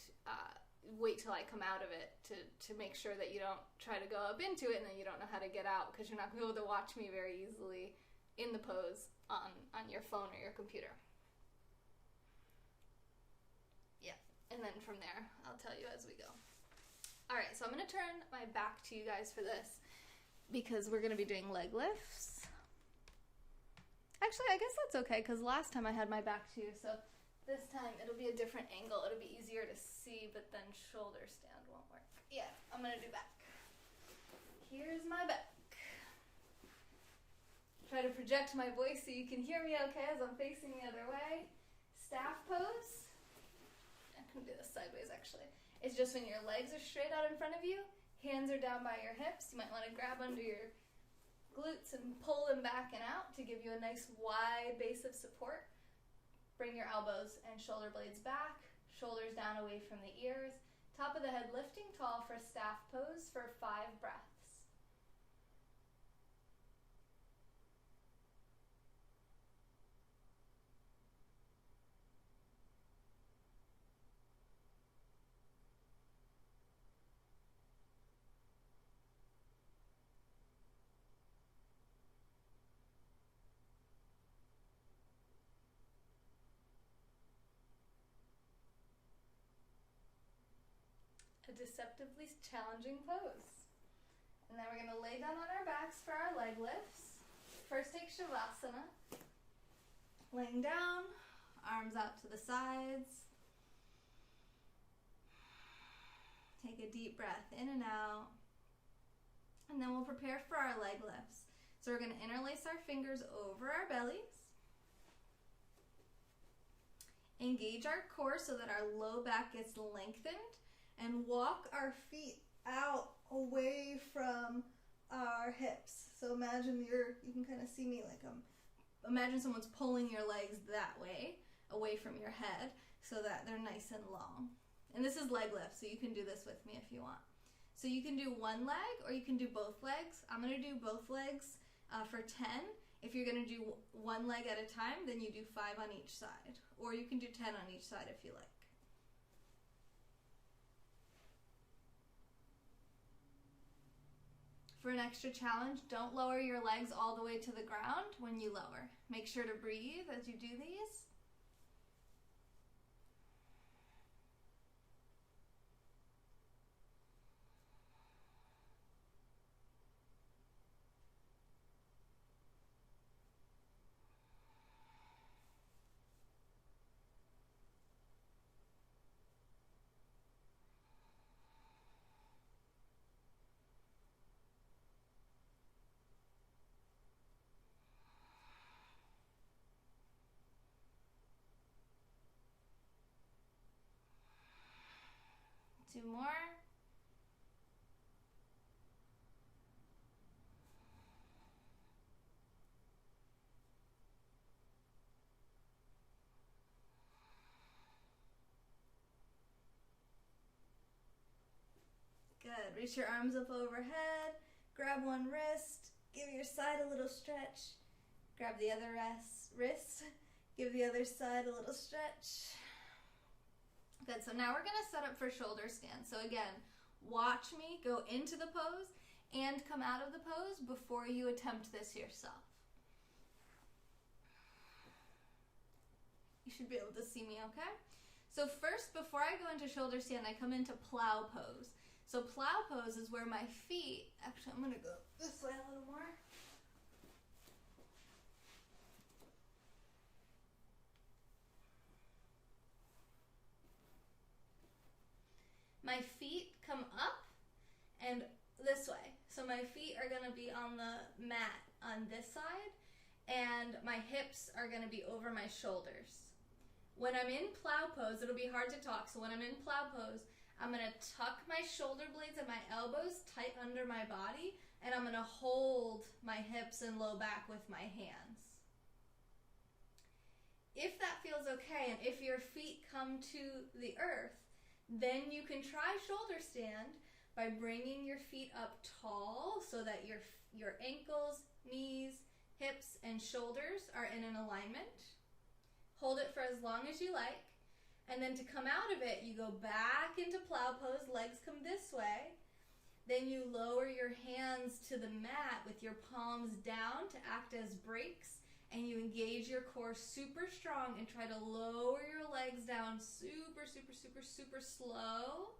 wait till I come out of it to make sure that you don't try to go up into it and then you don't know how to get out, because you're not going to be able to watch me very easily in the pose on your phone or your computer. Yeah, and then from there, I'll tell you as we go. All right, so I'm going to turn my back to you guys for this because we're going to be doing leg lifts. Actually, I guess that's okay because last time I had my back to you, so this time it'll be a different angle. It'll be easier to see, but then shoulder stand won't work. Yeah, I'm going to do back. Here's my back. Try to project my voice so you can hear me okay as I'm facing the other way. Staff pose. I can do this sideways actually. It's just when your legs are straight out in front of you, hands are down by your hips. You might want to grab under your glutes and pull them back and out to give you a nice wide base of support. Bring your elbows and shoulder blades back, shoulders down away from the ears, top of the head lifting tall for staff pose for 5 breaths. a deceptively challenging pose. And then we're going to lay down on our backs for our leg lifts. First, take Shavasana. Laying down, arms out to the sides. Take a deep breath in and out. And then we'll prepare for our leg lifts. So we're going to interlace our fingers over our bellies. Engage our core so that our low back gets lengthened. And walk our feet out away from our hips. So imagine you can kind of see me like imagine someone's pulling your legs that way, away from your head, so that they're nice and long. And this is leg lift, so you can do this with me if you want. So you can do one leg or you can do both legs. I'm going to do both legs for 10. If you're going to do one leg at a time, then you do 5 on each side. Or you can do 10 on each side if you like. For an extra challenge, don't lower your legs all the way to the ground when you lower. Make sure to breathe as you do these. Two more. Good. Reach your arms up overhead. Grab one wrist. Give your side a little stretch. Grab the other wrist. Give the other side a little stretch. Good, so now we're going to set up for shoulder stand. So again, watch me go into the pose and come out of the pose before you attempt this yourself. You should be able to see me okay? So first, before I go into shoulder stand, I come into plow pose. So plow pose is where my feet, actually I'm going to go this way a little more. My feet come up and this way. So my feet are going to be on the mat on this side and my hips are going to be over my shoulders. When I'm in plow pose, it'll be hard to talk. So when I'm in plow pose, I'm going to tuck my shoulder blades and my elbows tight under my body and I'm going to hold my hips and low back with my hands. If that feels okay and if your feet come to the earth, then you can try shoulder stand by bringing your feet up tall so that your ankles, knees, hips, and shoulders are in an alignment. Hold it for as long as you like. And then to come out of it, you go back into plow pose, legs come this way. Then you lower your hands to the mat with your palms down to act as brakes. And you engage your core super strong and try to lower your legs down super, super, super, super slow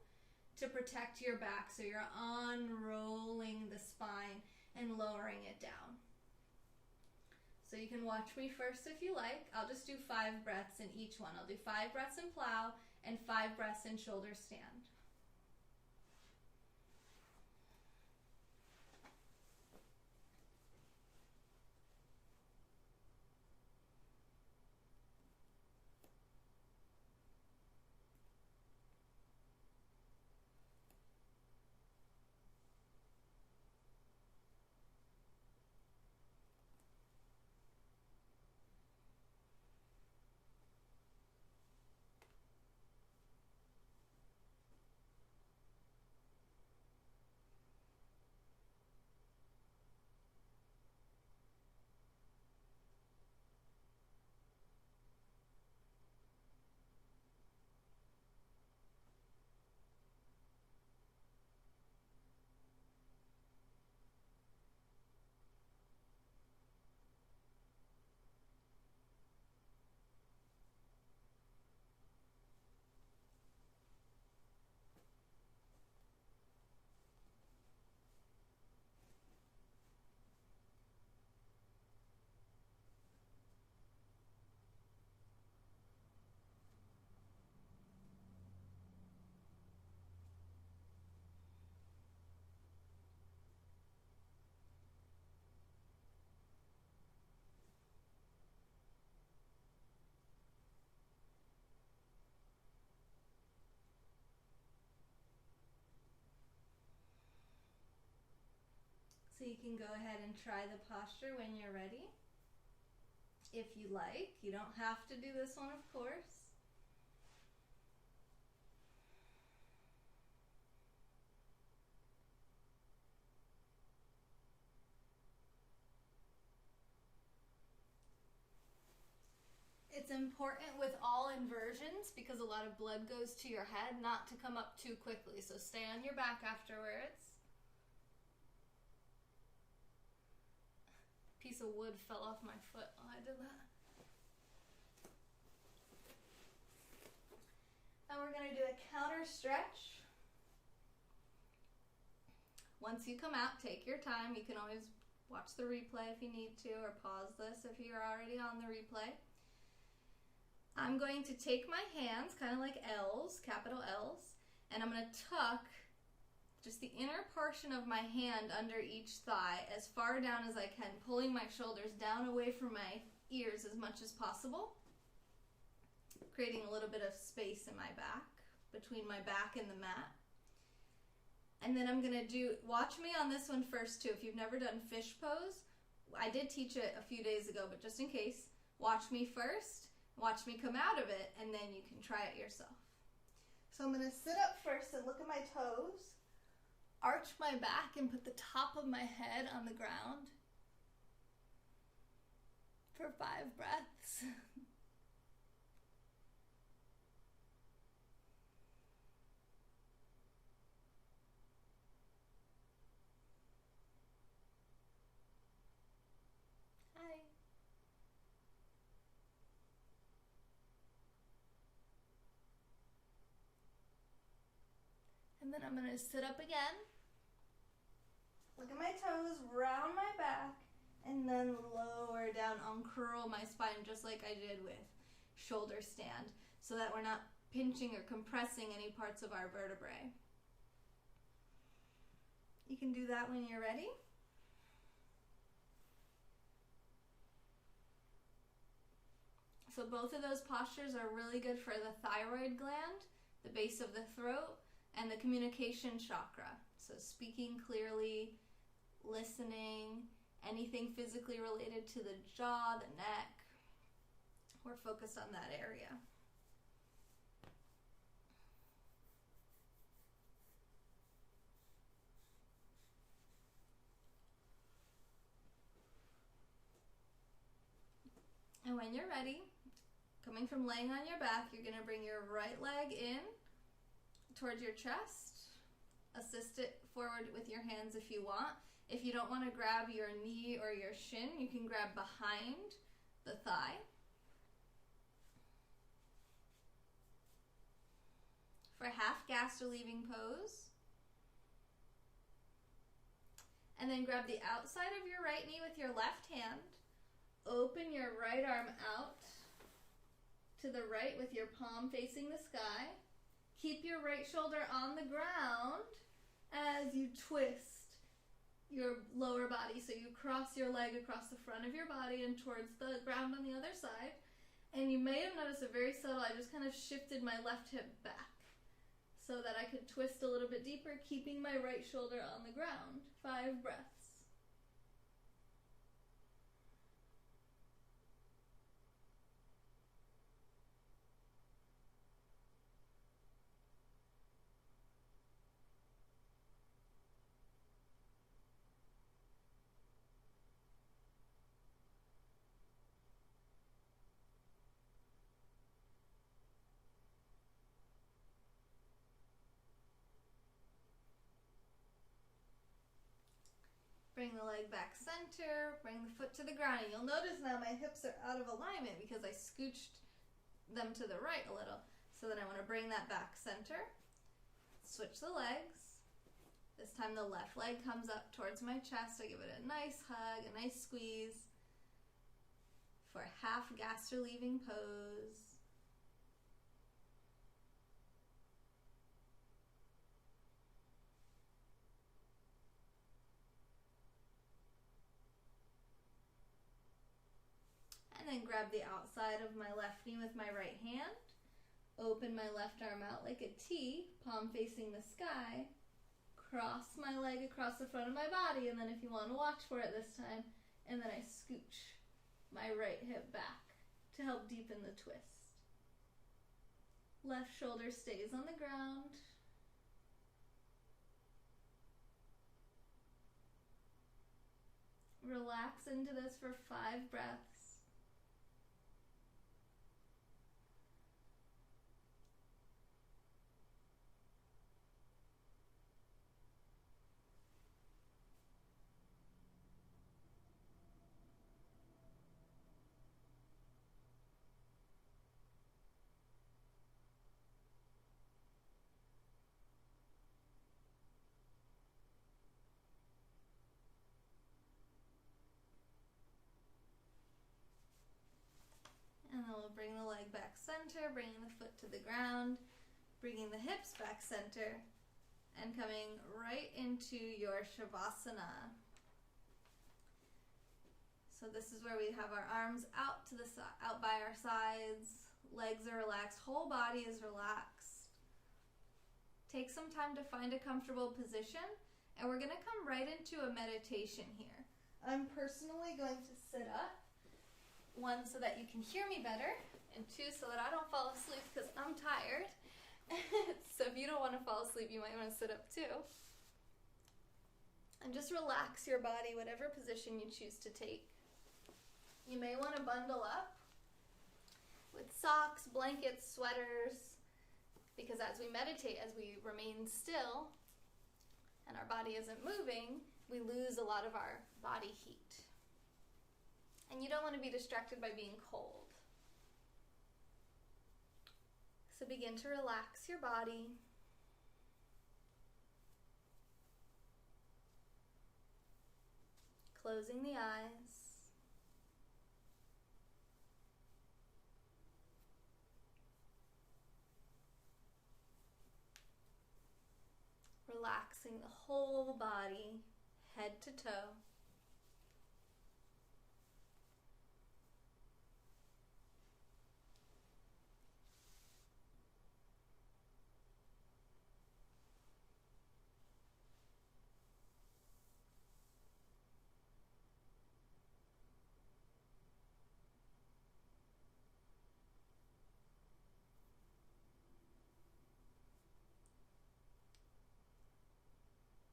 to protect your back. So you're unrolling the spine and lowering it down. So you can watch me first if you like. I'll just do 5 breaths in each one. I'll do 5 breaths in plow and 5 breaths in shoulder stand. So you can go ahead and try the posture when you're ready. If you like, you don't have to do this one, of course. It's important with all inversions because a lot of blood goes to your head not to come up too quickly. So stay on your back afterwards. Piece of wood fell off my foot while I did that. And we're going to do a counter stretch. Once you come out, take your time. You can always watch the replay if you need to, or pause this if you're already on the replay. I'm going to take my hands, kind of like L's, capital L's, and I'm going to tuck just the inner portion of my hand under each thigh as far down as I can, pulling my shoulders down away from my ears as much as possible, creating a little bit of space in my back, between my back and the mat. And then I'm going to watch me on this one first too. If you've never done fish pose, I did teach it a few days ago, but just in case, watch me first. Watch me come out of it, and then you can try it yourself. So I'm going to sit up first and look at my toes, arch my back, and put the top of my head on the ground for 5 breaths. Hi. And then I'm going to sit up again, look at my toes, round my back, and then lower down, uncurl my spine just like I did with shoulder stand, so that we're not pinching or compressing any parts of our vertebrae. You can do that when you're ready. So both of those postures are really good for the thyroid gland, the base of the throat, and the communication chakra. So speaking clearly, listening, anything physically related to the jaw, the neck. We're focused on that area. And when you're ready, coming from laying on your back, you're going to bring your right leg in towards your chest. Assist it forward with your hands if you want. If you don't want to grab your knee or your shin, you can grab behind the thigh. For half gaster-leaving pose. And then grab the outside of your right knee with your left hand. Open your right arm out to the right with your palm facing the sky. Keep your right shoulder on the ground as you twist your lower body. So you cross your leg across the front of your body and towards the ground on the other side. And you may have noticed a very subtle, I just kind of shifted my left hip back so that I could twist a little bit deeper, keeping my right shoulder on the ground. 5 breaths. Bring the leg back center, bring the foot to the ground. And you'll notice now my hips are out of alignment because I scooched them to the right a little. So then I want to bring that back center. Switch the legs. This time the left leg comes up towards my chest. I give it a nice hug, a nice squeeze for half gaster-leaving pose. And then grab the outside of my left knee with my right hand. Open my left arm out like a T, palm facing the sky. cross my leg across the front of my body, and then if you want to watch for it this time, and then I scooch my right hip back to help deepen the twist. Left shoulder stays on the ground. Relax into this for 5 breaths. And then we'll bring the leg back center, bringing the foot to the ground, bringing the hips back center, and coming right into your Shavasana. So this is where we have our arms out to the out by our sides, legs are relaxed, whole body is relaxed. Take some time to find a comfortable position, and we're going to come right into a meditation here. I'm personally going to sit up. 1, so that you can hear me better, and 2, so that I don't fall asleep because I'm tired. So if you don't want to fall asleep, you might want to sit up too. And just relax your body, whatever position you choose to take. You may want to bundle up with socks, blankets, sweaters, because as we meditate, as we remain still, and our body isn't moving, we lose a lot of our body heat. And you don't want to be distracted by being cold. So begin to relax your body. Closing the eyes. Relaxing the whole body, head to toe.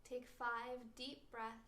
Take 5 deep breaths.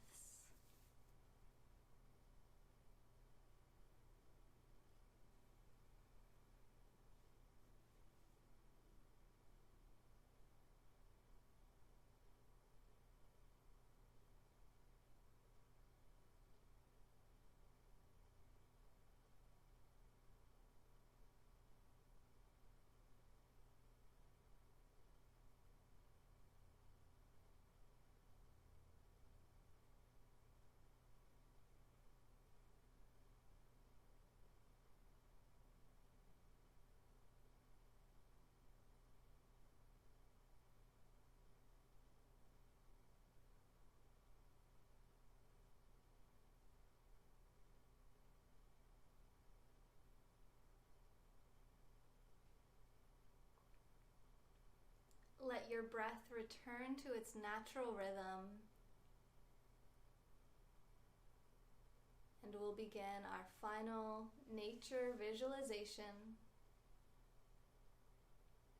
Let your breath return to its natural rhythm, and we'll begin our final nature visualization,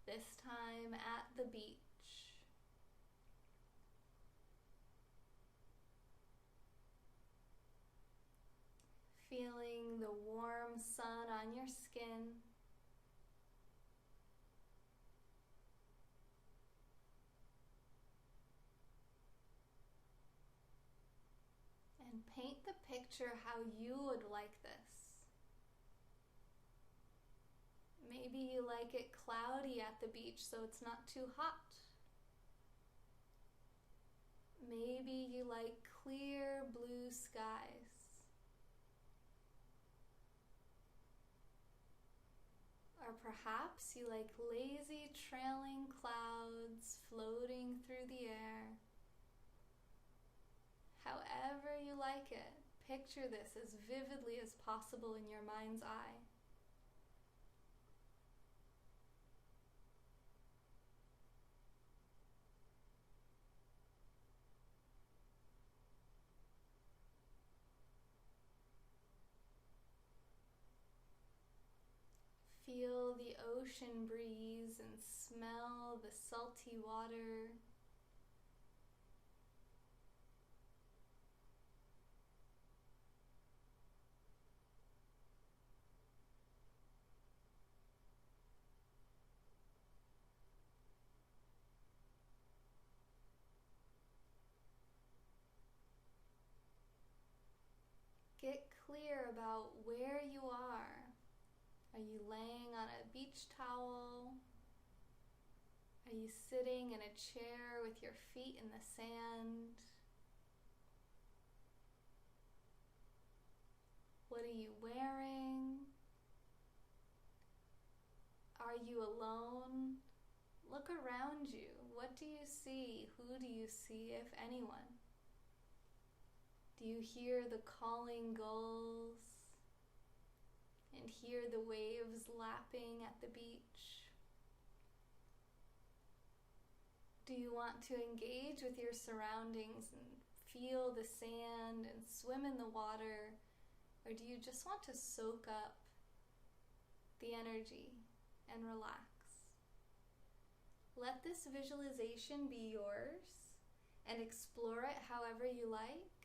this time at the beach. Feeling the warm sun on your skin. And paint the picture how you would like this. Maybe you like it cloudy at the beach so it's not too hot. Maybe you like clear blue skies. Or perhaps you like lazy trailing clouds floating through the air. However you like it, picture this as vividly as possible in your mind's eye. ocean breeze and smell the salty water. Get clear about where you are. Are you laying on a beach towel? Are you sitting in a chair with your feet in the sand? What are you wearing? Are you alone? Look around you. What do you see? Who do you see, if anyone? Do you hear the calling gulls and hear the waves lapping at the beach? Do you want to engage with your surroundings and feel the sand and swim in the water? Or do you just want to soak up the energy and relax? Let this visualization be yours and explore it however you like.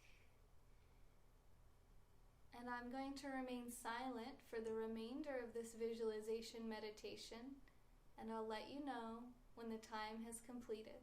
And I'm going to remain silent for the remainder of this visualization meditation, and I'll let you know when the time has completed.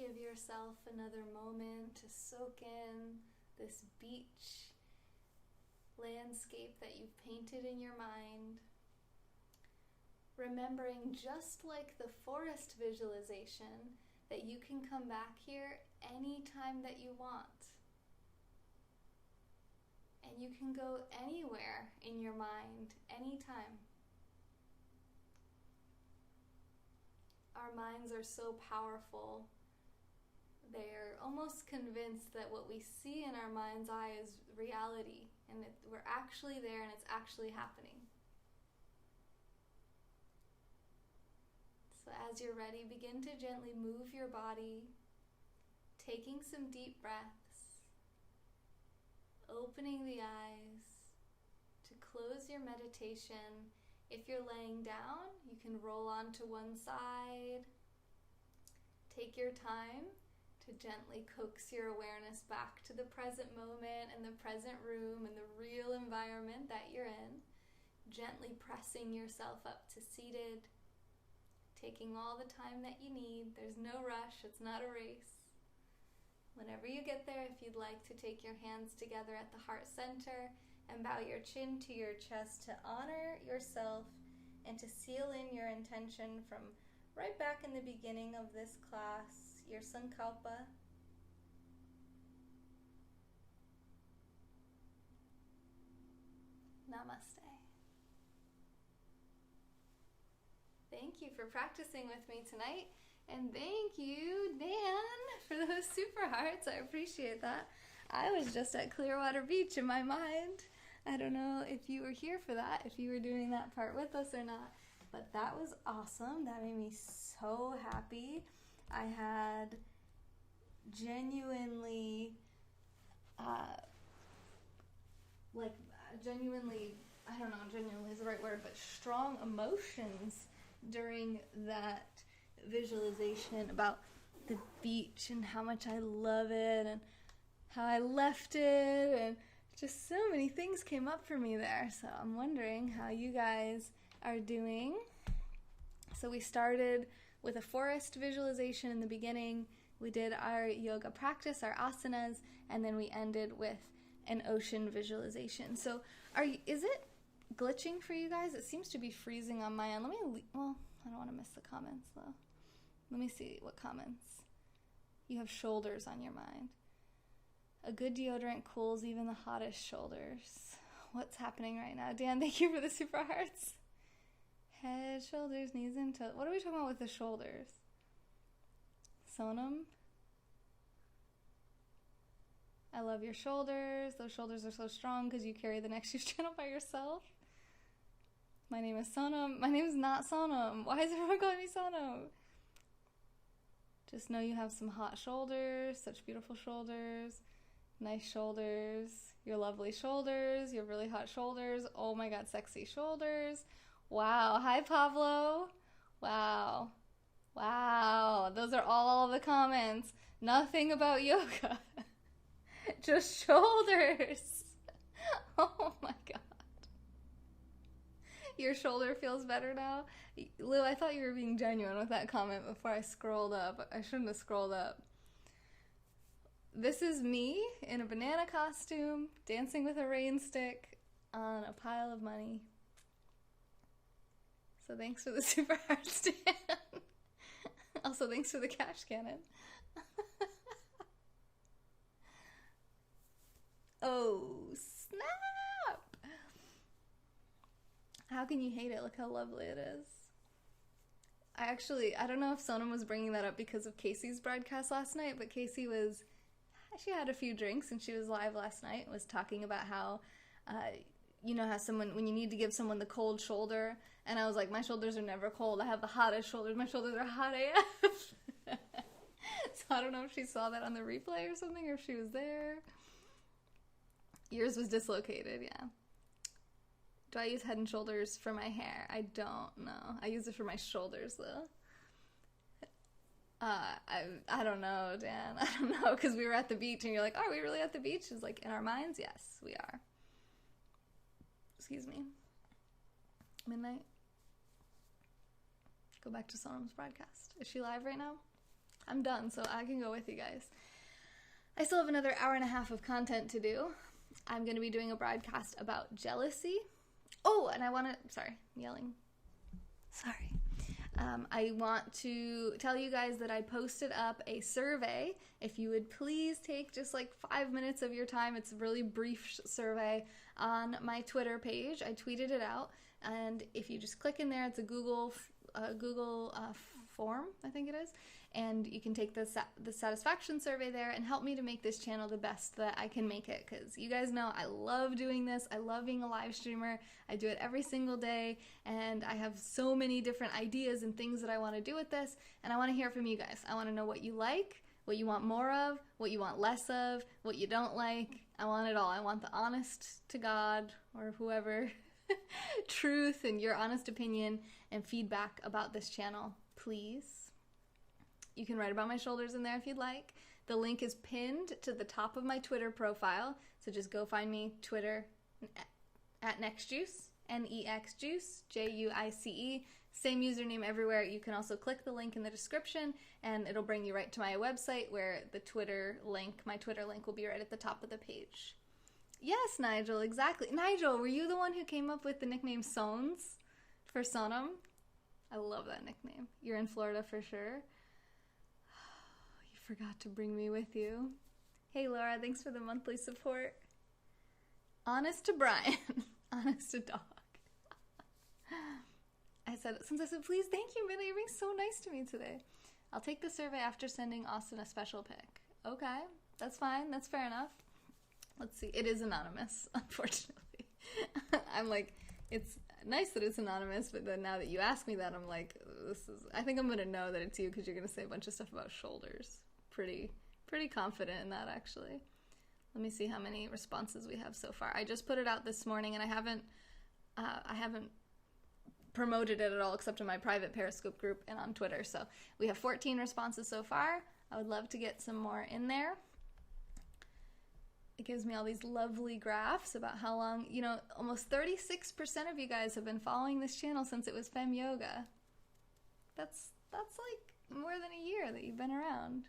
give yourself another moment to soak in this beach landscape that you've painted in your mind. Remembering, just like the forest visualization, that you can come back here anytime that you want. And you can go anywhere in your mind, anytime. Our minds are so powerful. They're almost convinced that what we see in our mind's eye is reality, and we're actually there and it's actually happening. So as you're ready, begin to gently move your body, taking some deep breaths, opening the eyes to close your meditation. If you're laying down, you can roll onto one side. Take your time to gently coax your awareness back to the present moment and the present room and the real environment that you're in. Gently pressing yourself up to seated, taking all the time that you need. There's no rush, it's not a race. Whenever you get there, if you'd like to take your hands together at the heart center and bow your chin to your chest to honor yourself and to seal in your intention from right back in the beginning of this class, your sankalpa. Namaste. Thank you for practicing with me tonight, and thank you, Dan, for those super hearts. I appreciate that. I was just at Clearwater Beach in my mind. I don't know if you were here for that, if you were doing that part with us or not, but that was awesome. That made me so happy. I had genuinely, I don't know, genuinely is the right word, but strong emotions during that visualization about the beach and how much I love it and how I left it, and just so many things came up for me there. So I'm wondering how you guys are doing. So we started with a forest visualization in the beginning. We did our yoga practice, our asanas, and then we ended with an ocean visualization. So is it glitching for you guys? It seems to be freezing on my end. I don't want to miss the comments though. Let me see what comments. You have shoulders on your mind. A good deodorant cools even the hottest shoulders. What's happening right now? Dan, thank you for the super hearts. Head, shoulders, knees, and toes. What are we talking about with the shoulders? Sonam? I love your shoulders. Those shoulders are so strong because you carry the next use channel by yourself. My name is Sonam. My name is not Sonam. Why is everyone calling me Sonam? Just know you have some hot shoulders, such beautiful shoulders, nice shoulders, your lovely shoulders, your really hot shoulders. Oh my God, sexy shoulders. Wow. Hi, Pablo. Wow. Wow. Those are all the comments. Nothing about yoga. Just shoulders. Oh my God. Your shoulder feels better now? Lou, I thought you were being genuine with that comment before I scrolled up. I shouldn't have scrolled up. This is me in a banana costume, dancing with a rain stick on a pile of money. So thanks for the super heart stand. Also, thanks for the cash cannon. Oh, snap! How can you hate it? Look how lovely it is. I don't know if Sonam was bringing that up because of Casey's broadcast last night, but she had a few drinks and she was live last night, was talking about how, how when you need to give someone the cold shoulder, and I was like, my shoulders are never cold. I have the hottest shoulders. My shoulders are hot AF. So I don't know if she saw that on the replay or something, or if she was there. Yours was dislocated, yeah. Do I use Head and Shoulders for my hair? I don't know. I use it for my shoulders, though. I don't know, Dan. I don't know, because we were at the beach, and you're like, are we really at the beach? It's like, in our minds, yes, we are. Excuse me. Midnight. Go back to Sonam's broadcast. Is she live right now? I'm done, so I can go with you guys. I still have another hour and a half of content to do. I'm going to be doing a broadcast about jealousy. Oh, and I want to... Sorry, I'm yelling. Sorry. I want to tell you guys that I posted up a survey. If you would please take just like 5 minutes of your time, it's a really brief survey, on my Twitter page. I tweeted it out, and if you just click in there, it's a Google form, I think it is, and you can take the satisfaction survey there and help me to make this channel the best that I can make it, because you guys know I love doing this. I love being a live streamer. I do it every single day, and I have so many different ideas and things that I want to do with this, and I want to hear from you guys. I want to know what you like, what you want more of, what you want less of, what you don't like. I want it all. I want the honest to God or whoever truth and your honest opinion and feedback about this channel, please. You can write about my shoulders in there if you'd like. The link is pinned to the top of my Twitter profile, so just go find me, Twitter, at NextJuice, NEXJuice, JUICE. Same username everywhere. You can also click the link in the description, and it'll bring you right to my website, where the Twitter link, my Twitter link, will be right at the top of the page. Yes, Nigel, exactly. Nigel, were you the one who came up with the nickname Sones for Sonam? I love that nickname. You're in Florida for sure. You forgot to bring me with you. Hey, Laura, thanks for the monthly support. Honest to Brian. Honest to Dog. I said, please, thank you, Minna. You're being so nice to me today. I'll take the survey after sending Austin a special pic. Okay, that's fine. That's fair enough. Let's see. It is anonymous, unfortunately. I'm like, it's nice that it's anonymous, but then now that you ask me that, I'm like, I think I'm going to know that it's you, because you're going to say a bunch of stuff about shoulders. Pretty confident in that, actually. Let me see how many responses we have so far. I just put it out this morning, and I haven't promoted it at all except in my private Periscope group and on Twitter. So we have 14 responses so far. I would love to get some more in there. It gives me all these lovely graphs about how long, almost 36% of you guys have been following this channel since it was Fem Yoga. That's like more than a year that you've been around.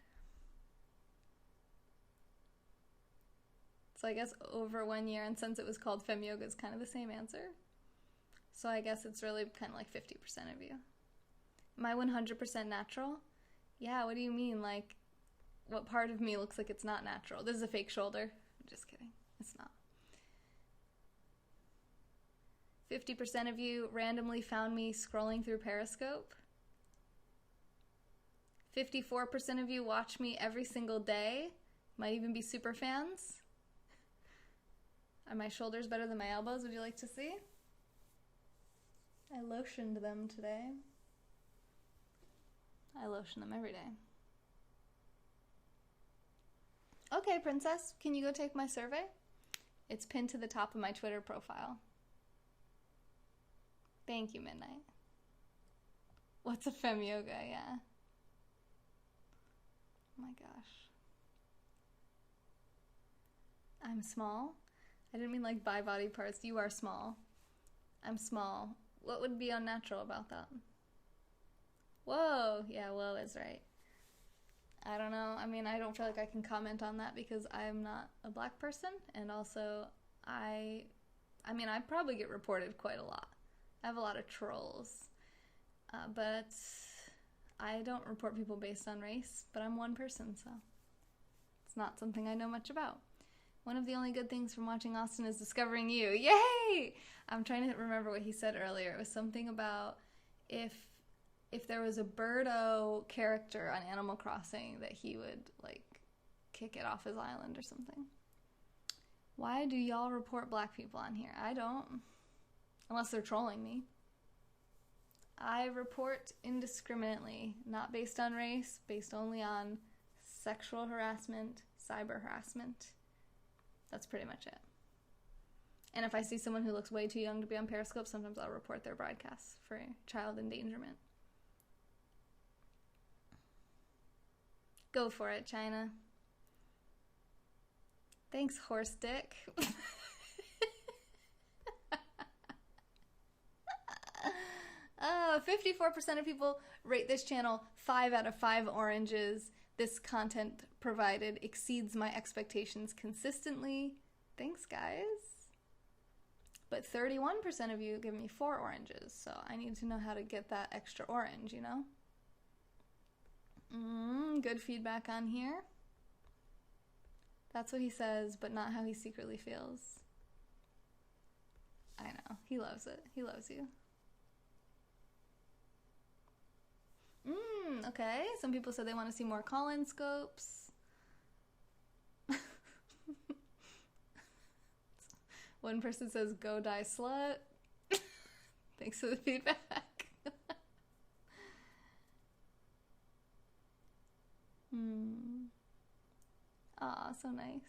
So I guess over 1 year, and since it was called Fem Yoga, it's kind of the same answer. So I guess it's really kind of like 50% of you. Am I 100% natural? Yeah, what do you mean? Like, what part of me looks like it's not natural? This is a fake shoulder. I'm just kidding. It's not. 50% of you randomly found me scrolling through Periscope. 54% of you watch me every single day. Might even be super fans. Are my shoulders better than my elbows? Would you like to see? I lotioned them today. I lotion them every day. Okay, princess, can you go take my survey? It's pinned to the top of my Twitter profile. Thank you, Midnight. What's a Fem Yoga? Yeah. Oh my gosh. I'm small? I didn't mean like by body parts. You are small. I'm small. What would be unnatural about that? Whoa. Yeah, whoa is right. I don't know. I mean, I don't feel like I can comment on that because I'm not a black person. And also, I probably get reported quite a lot. I have a lot of trolls. But I don't report people based on race. But I'm one person, so it's not something I know much about. One of the only good things from watching Austin is discovering you. Yay! I'm trying to remember what he said earlier. It was something about if there was a Birdo character on Animal Crossing that he would, like, kick it off his island or something. Why do y'all report black people on here? I don't. Unless they're trolling me. I report indiscriminately, not based on race, based only on sexual harassment, cyber harassment. That's pretty much it. And if I see someone who looks way too young to be on Periscope, sometimes I'll report their broadcasts for child endangerment. Go for it, China. Thanks, horse dick. 54% of people rate this channel 5 out of 5 oranges. This content provided exceeds my expectations consistently. Thanks, guys. But 31% of you give me 4 oranges, so I need to know how to get that extra orange, you know? Good feedback on here. That's what he says, but not how he secretly feels. I know. He loves it. He loves you. Okay. Some people said they want to see more call-in scopes. One person says, go die slut. Thanks for the feedback. Aw, so nice.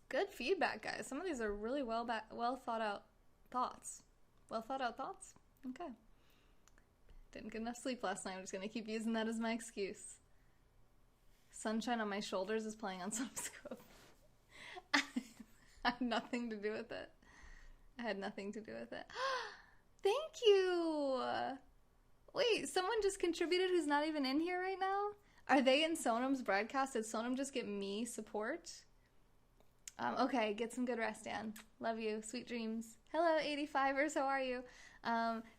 Good feedback, guys. Some of these are really well thought out thoughts. Well thought out thoughts? Okay. Didn't get enough sleep last night. I'm just going to keep using that as my excuse. Sunshine on my shoulders is playing on some scope. I had nothing to do with it. I had nothing to do with it. Thank you! Wait, someone just contributed who's not even in here right now? Are they in Sonam's broadcast? Did Sonam just get me support? Okay, get some good rest, Dan. Love you. Sweet dreams. Hello, 85ers. How are you?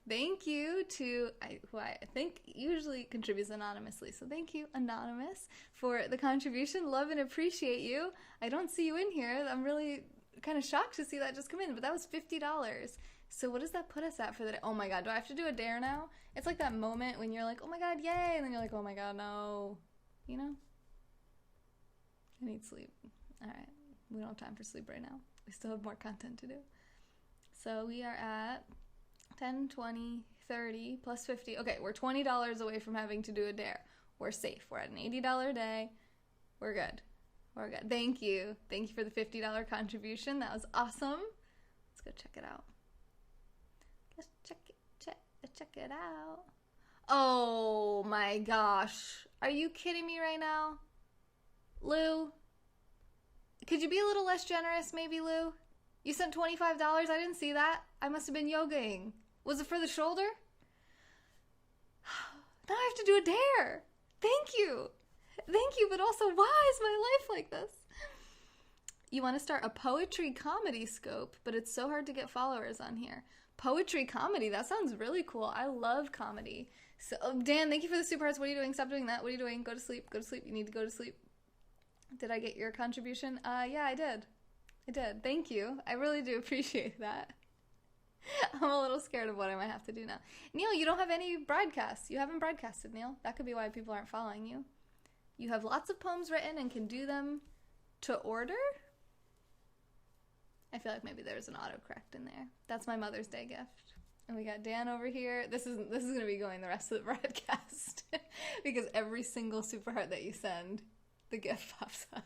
Thank you to who I think usually contributes anonymously. So thank you, Anonymous, for the contribution. Love and appreciate you. I don't see you in here. I'm really kind of shocked to see that just come in, but that was $50. So what does that put us at for the day? Oh my god, do I have to do a dare now? It's like that moment when you're like, oh my god, yay, and then you're like, oh my god, no. You know? I need sleep. Alright, we don't have time for sleep right now. We still have more content to do. So we are at 10, 20, 30, plus 50. Okay, we're $20 away from having to do a dare. We're safe. We're at an $80 day. We're good. We're good. Thank you. Thank you for the $50 contribution. That was awesome. Let's go check it out. Let's check it out. Oh my gosh. Are you kidding me right now? Lou? Could you be a little less generous maybe, Lou? You sent $25? I didn't see that. I must have been yogaing. Was it for the shoulder? Now I have to do a dare. Thank you. Thank you, but also why is my life like this? You want to start a poetry comedy scope, but it's so hard to get followers on here. Poetry comedy, that sounds really cool. I love comedy. So, Dan, thank you for the super hearts. What are you doing? Stop doing that. What are you doing? Go to sleep. Go to sleep. You need to go to sleep. Did I get your contribution? Yeah, I did. I did. Thank you. I really do appreciate that. I'm a little scared of what I might have to do now. Neil, you don't have any broadcasts. You haven't broadcasted, Neil. That could be why people aren't following you. You have lots of poems written and can do them to order? I feel like maybe there's an autocorrect in there. That's my Mother's Day gift. And we got Dan over here. This is going to be going the rest of the broadcast. Because every single super heart that you send, the gift pops up.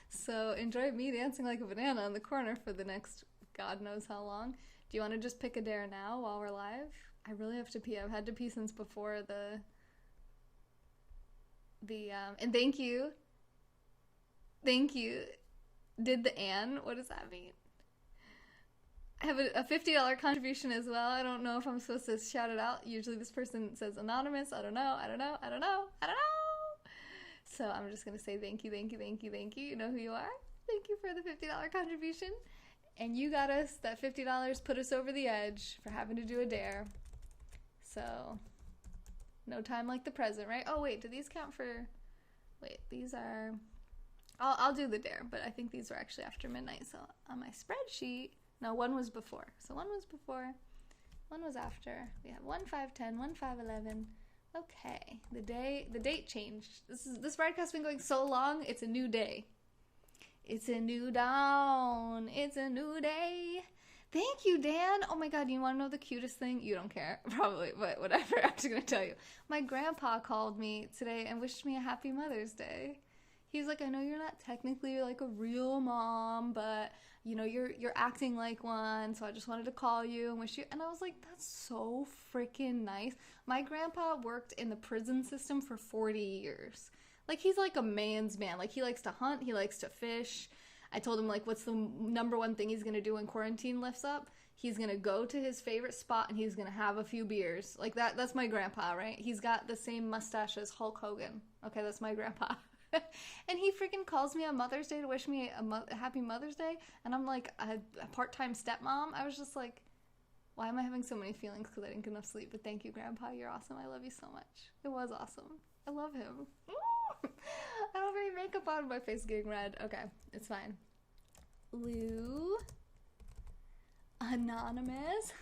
So enjoy me dancing like a banana in the corner for the next God knows how long. Do you want to just pick a dare now while we're live? I really have to pee. I've had to pee since before and thank you. Thank you. Did the Ann? What does that mean? I have a $50 contribution as well. I don't know if I'm supposed to shout it out. Usually this person says anonymous. I don't know. So I'm just going to say thank you. You know who you are. Thank you for the $50 contribution. And you got us that $50, put us over the edge for having to do a dare. So, no time like the present, right? Oh, wait, do these count for... Wait, these are... I'll do the dare, but I think these were actually after midnight. So, on my spreadsheet... No, one was before. So, one was before, one was after. We have 1/5/10, 1/5/11. Okay, the date changed. This broadcast has been going so long, it's a new day. It's a new dawn. It's a new day. Thank you, Dan. Oh my god, you want to know the cutest thing? You don't care, probably, but whatever. I'm just going to tell you. My grandpa called me today and wished me a happy Mother's Day. He was like, I know you're not technically like a real mom, but you know, you're acting like one, so I just wanted to call you and wish you. And I was like, that's so freaking nice. My grandpa worked in the prison system for 40 years. Like, he's like a man's man. Like, he likes to hunt, he likes to fish. I told him, like, what's the number one thing he's going to do when quarantine lifts up? He's going to go to his favorite spot and he's going to have a few beers. Like, that's my grandpa, right? He's got the same mustache as Hulk Hogan. Okay, that's my grandpa. And he freaking calls me on Mother's Day to wish me a happy Mother's Day. And I'm like a part-time stepmom. I was just like, why am I having so many feelings because I didn't get enough sleep? But thank you, Grandpa. You're awesome. I love you so much. It was awesome. I love him. I don't have any makeup on. My face is getting red. Okay, it's fine. Lou. Anonymous.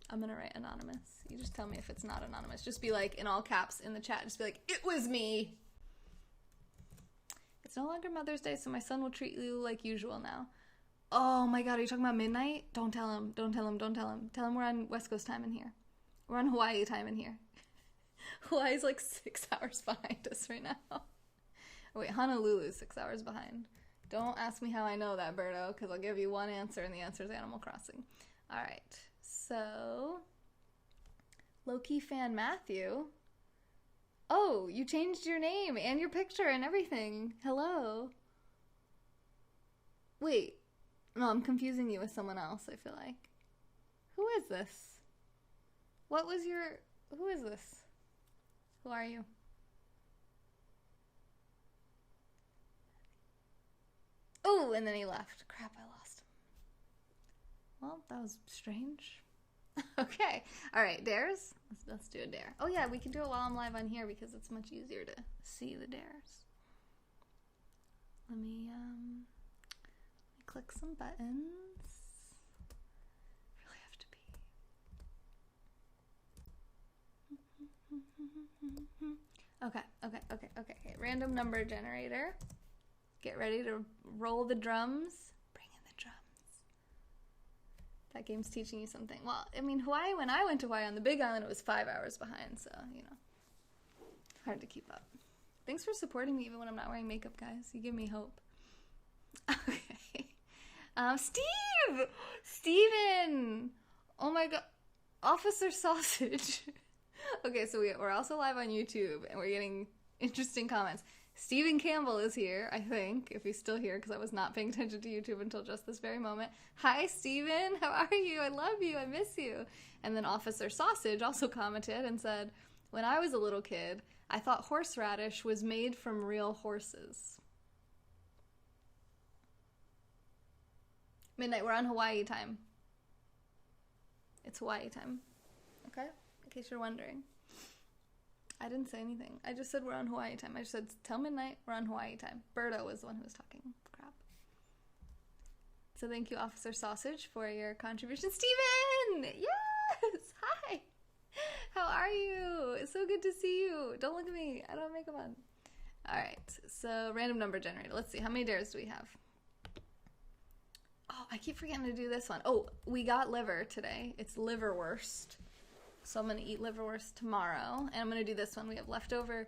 I'm gonna write anonymous. You just tell me if it's not anonymous. Just be like, in all caps in the chat, just be like, it was me. It's no longer Mother's Day, so my son will treat you like usual now. Oh my god, are you talking about midnight? Don't tell him. Don't tell him. Don't tell him. Tell him we're on West Coast time in here. We're on Hawaii time in here. Hawaii's like 6 hours behind us right now. Oh, wait, Honolulu's 6 hours behind. Don't ask me how I know that, Berto, because I'll give you one answer, and the answer is Animal Crossing. All right. So, Loki fan Matthew. Oh, you changed your name and your picture and everything. Hello. Wait. No, I'm confusing you with someone else, I feel like. Who is this? What was your... Who is this? Who are you? Oh, and then he left. Crap, I lost him. Well, that was strange. Okay. All right, dares? Let's do a dare. Oh, yeah, we can do it while I'm live on here because it's much easier to see the dares. Let me click some buttons. Really have to be. Okay. Random number generator. Get ready to roll the drums. Bring in the drums. That game's teaching you something. Well, I mean, Hawaii, when I went to Hawaii on the Big Island, it was 5 hours behind, so, you know, hard to keep up. Thanks for supporting me even when I'm not wearing makeup, guys. You give me hope. Okay. Steve! Steven! Oh my god. Officer Sausage. Okay, so we're also live on YouTube, and we're getting interesting comments. Stephen Campbell is here, I think, if he's still here, because I was not paying attention to YouTube until just this very moment. Hi, Stephen. How are you? I love you. I miss you. And then Officer Sausage also commented and said, when I was a little kid, I thought horseradish was made from real horses. Midnight, we're on Hawaii time. It's Hawaii time. Okay? In case you're wondering. I didn't say anything. I just said we're on Hawaii time. I just said, tell midnight, we're on Hawaii time. Berto was the one who was talking. Crap. So thank you, Officer Sausage, for your contribution. Steven! Yes! Hi! How are you? It's so good to see you. Don't look at me. I don't have makeup on. Alright, so random number generator. Let's see. How many dares do we have? Oh, I keep forgetting to do this one. Oh, we got liver today. It's liverwurst. So I'm going to eat liverwurst tomorrow, and I'm going to do this one. We have leftover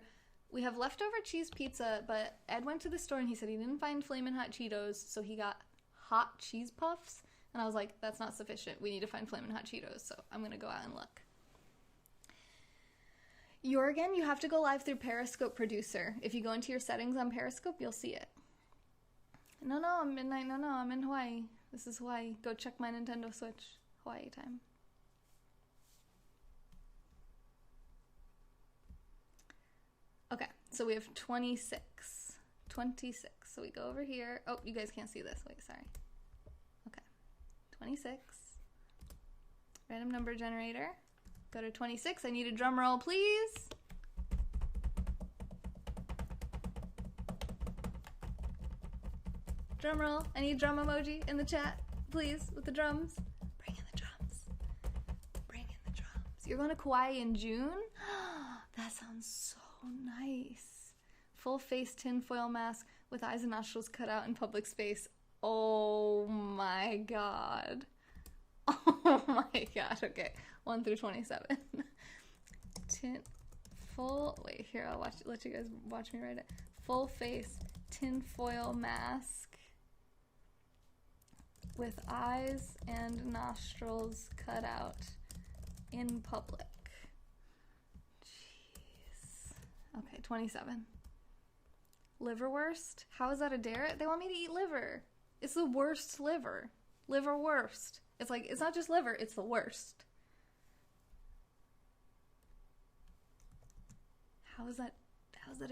cheese pizza, but Ed went to the store and he said he didn't find Flamin' Hot Cheetos, so he got hot cheese puffs, and I was like, that's not sufficient. We need to find Flamin' Hot Cheetos, so I'm going to go out and look. Jorgen, you have to go live through Periscope Producer. If you go into your settings on Periscope, you'll see it. No, I'm midnight. No, I'm in Hawaii. This is Hawaii. Go check my Nintendo Switch. Hawaii time. Okay, so we have 26. 26. So we go over here. Oh, you guys can't see this. Wait, sorry. Okay. 26. Random number generator. Go to 26. I need a drum roll, please. Drum roll. I need drum emoji in the chat, please, with the drums. Bring in the drums. Bring in the drums. You're going to Kauai in June? That sounds so nice. Full face tinfoil mask with eyes and nostrils cut out in public space. Oh my god. Oh my god. Okay. 1 through 27. Wait, here, I'll let you guys watch me write it. Full face tinfoil mask with eyes and nostrils cut out in public. Okay, 27. Liverwurst? How is that a dare? They want me to eat liver. It's the worst liver. Liverwurst. It's like, it's not just liver, it's the worst. How is that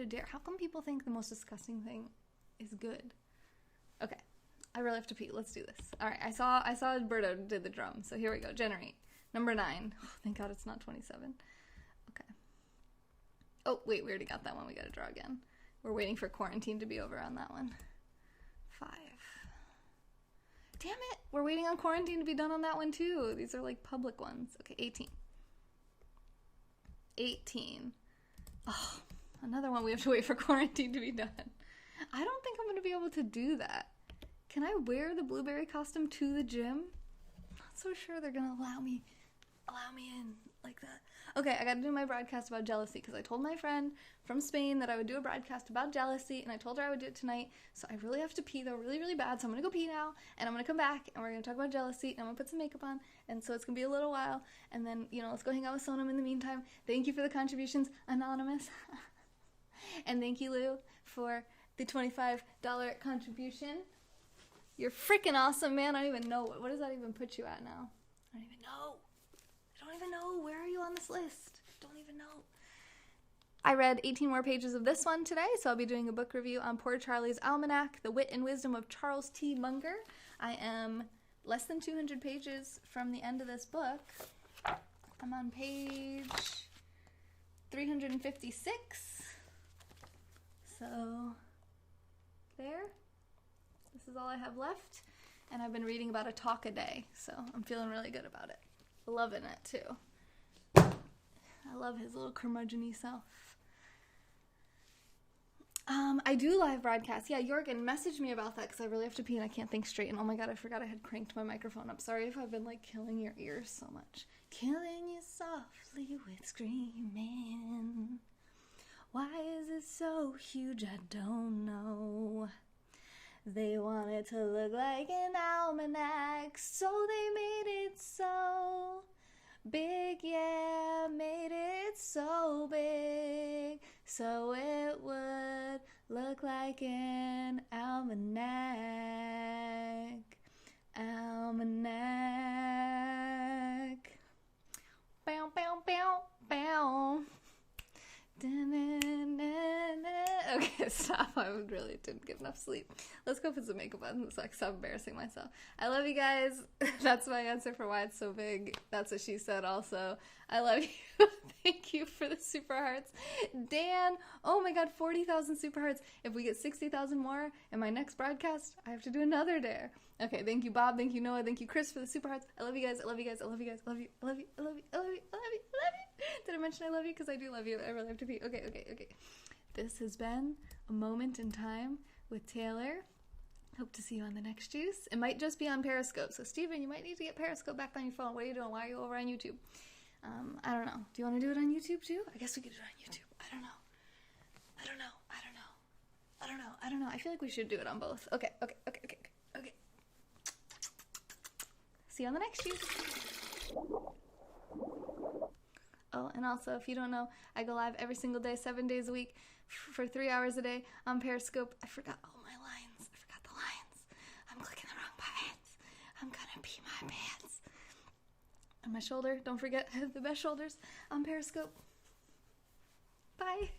a dare? How come people think the most disgusting thing is good? Okay, I really have to pee. Let's do this. All right, I saw Berto did the drum, so here we go. Generate. Number 9. Oh, thank God it's not 27. Okay. Oh, wait, we already got that one. We gotta draw again. We're waiting for quarantine to be over on that one. 5. Damn it! We're waiting on quarantine to be done on that one too. These are like public ones. Okay, 18. 18. Oh, another one we have to wait for quarantine to be done. I don't think I'm going to be able to do that. Can I wear the blueberry costume to the gym? I'm not so sure they're going to allow me in like that. Okay, I got to do my broadcast about jealousy because I told my friend from Spain that I would do a broadcast about jealousy, and I told her I would do it tonight. So I really have to pee though, really, really bad. So I'm going to go pee now, and I'm going to come back, and we're going to talk about jealousy, and I'm going to put some makeup on, and so it's going to be a little while, and then, you know, let's go hang out with Sonam in the meantime. Thank you for the contributions, Anonymous. And thank you, Lou, for the $25 contribution. You're freaking awesome, man. I don't even know. What does that even put you at now? I don't even know. Where are you on this list? Don't even know. I read 18 more pages of this one today, so I'll be doing a book review on Poor Charlie's Almanac, The Wit and Wisdom of Charles T. Munger. I am less than 200 pages from the end of this book. I'm on page 356. So, there. This is all I have left. And I've been reading about a talk a day, so I'm feeling really good about it. Loving it, too. I love his little curmudgeon-y self. I do live broadcasts. Yeah, Jorgen, message me about that because I really have to pee and I can't think straight. And oh my God, I forgot I had cranked my microphone up. Sorry if I've been like killing your ears so much. Killing you softly with screaming. Why is it so huge? I don't know. They want it to look like an almanac, so they made it so big, yeah, made it so big, so it would look like an almanac. Almanac. Bow, bow, bow, bow. Okay, stop. I really didn't get enough sleep. Let's go put some makeup on so I can stop embarrassing myself. I love you guys. That's my answer for why it's so big. That's what she said also. I love you. Thank you for the super hearts. Dan, oh my God, 40,000 super hearts. If we get 60,000 more in my next broadcast, I have to do another dare. Okay, thank you, Bob. Thank you, Noah. Thank you, Chris, for the super hearts. I love you guys. I love you guys. I love you guys. I love you. I love you. I love you. I love you. I love you. I love you. Did I mention I love you? Because I do love you. I really have to pee. Okay. This has been a moment in time with Taylor. Hope to see you on the next juice. It might just be on Periscope. So, Steven, you might need to get Periscope back on your phone. What are you doing? Why are you over on YouTube? I don't know. Do you want to do it on YouTube too? I guess we could do it on YouTube. I don't know. I feel like we should do it on both. Okay. See you on the next juice. Oh, and also, if you don't know, I go live every single day, 7 days a week, for 3 hours a day on Periscope. I forgot all my lines. I forgot the lines. I'm clicking the wrong buttons. I'm gonna pee my pants. And my shoulder, don't forget, I have the best shoulders on Periscope. Bye.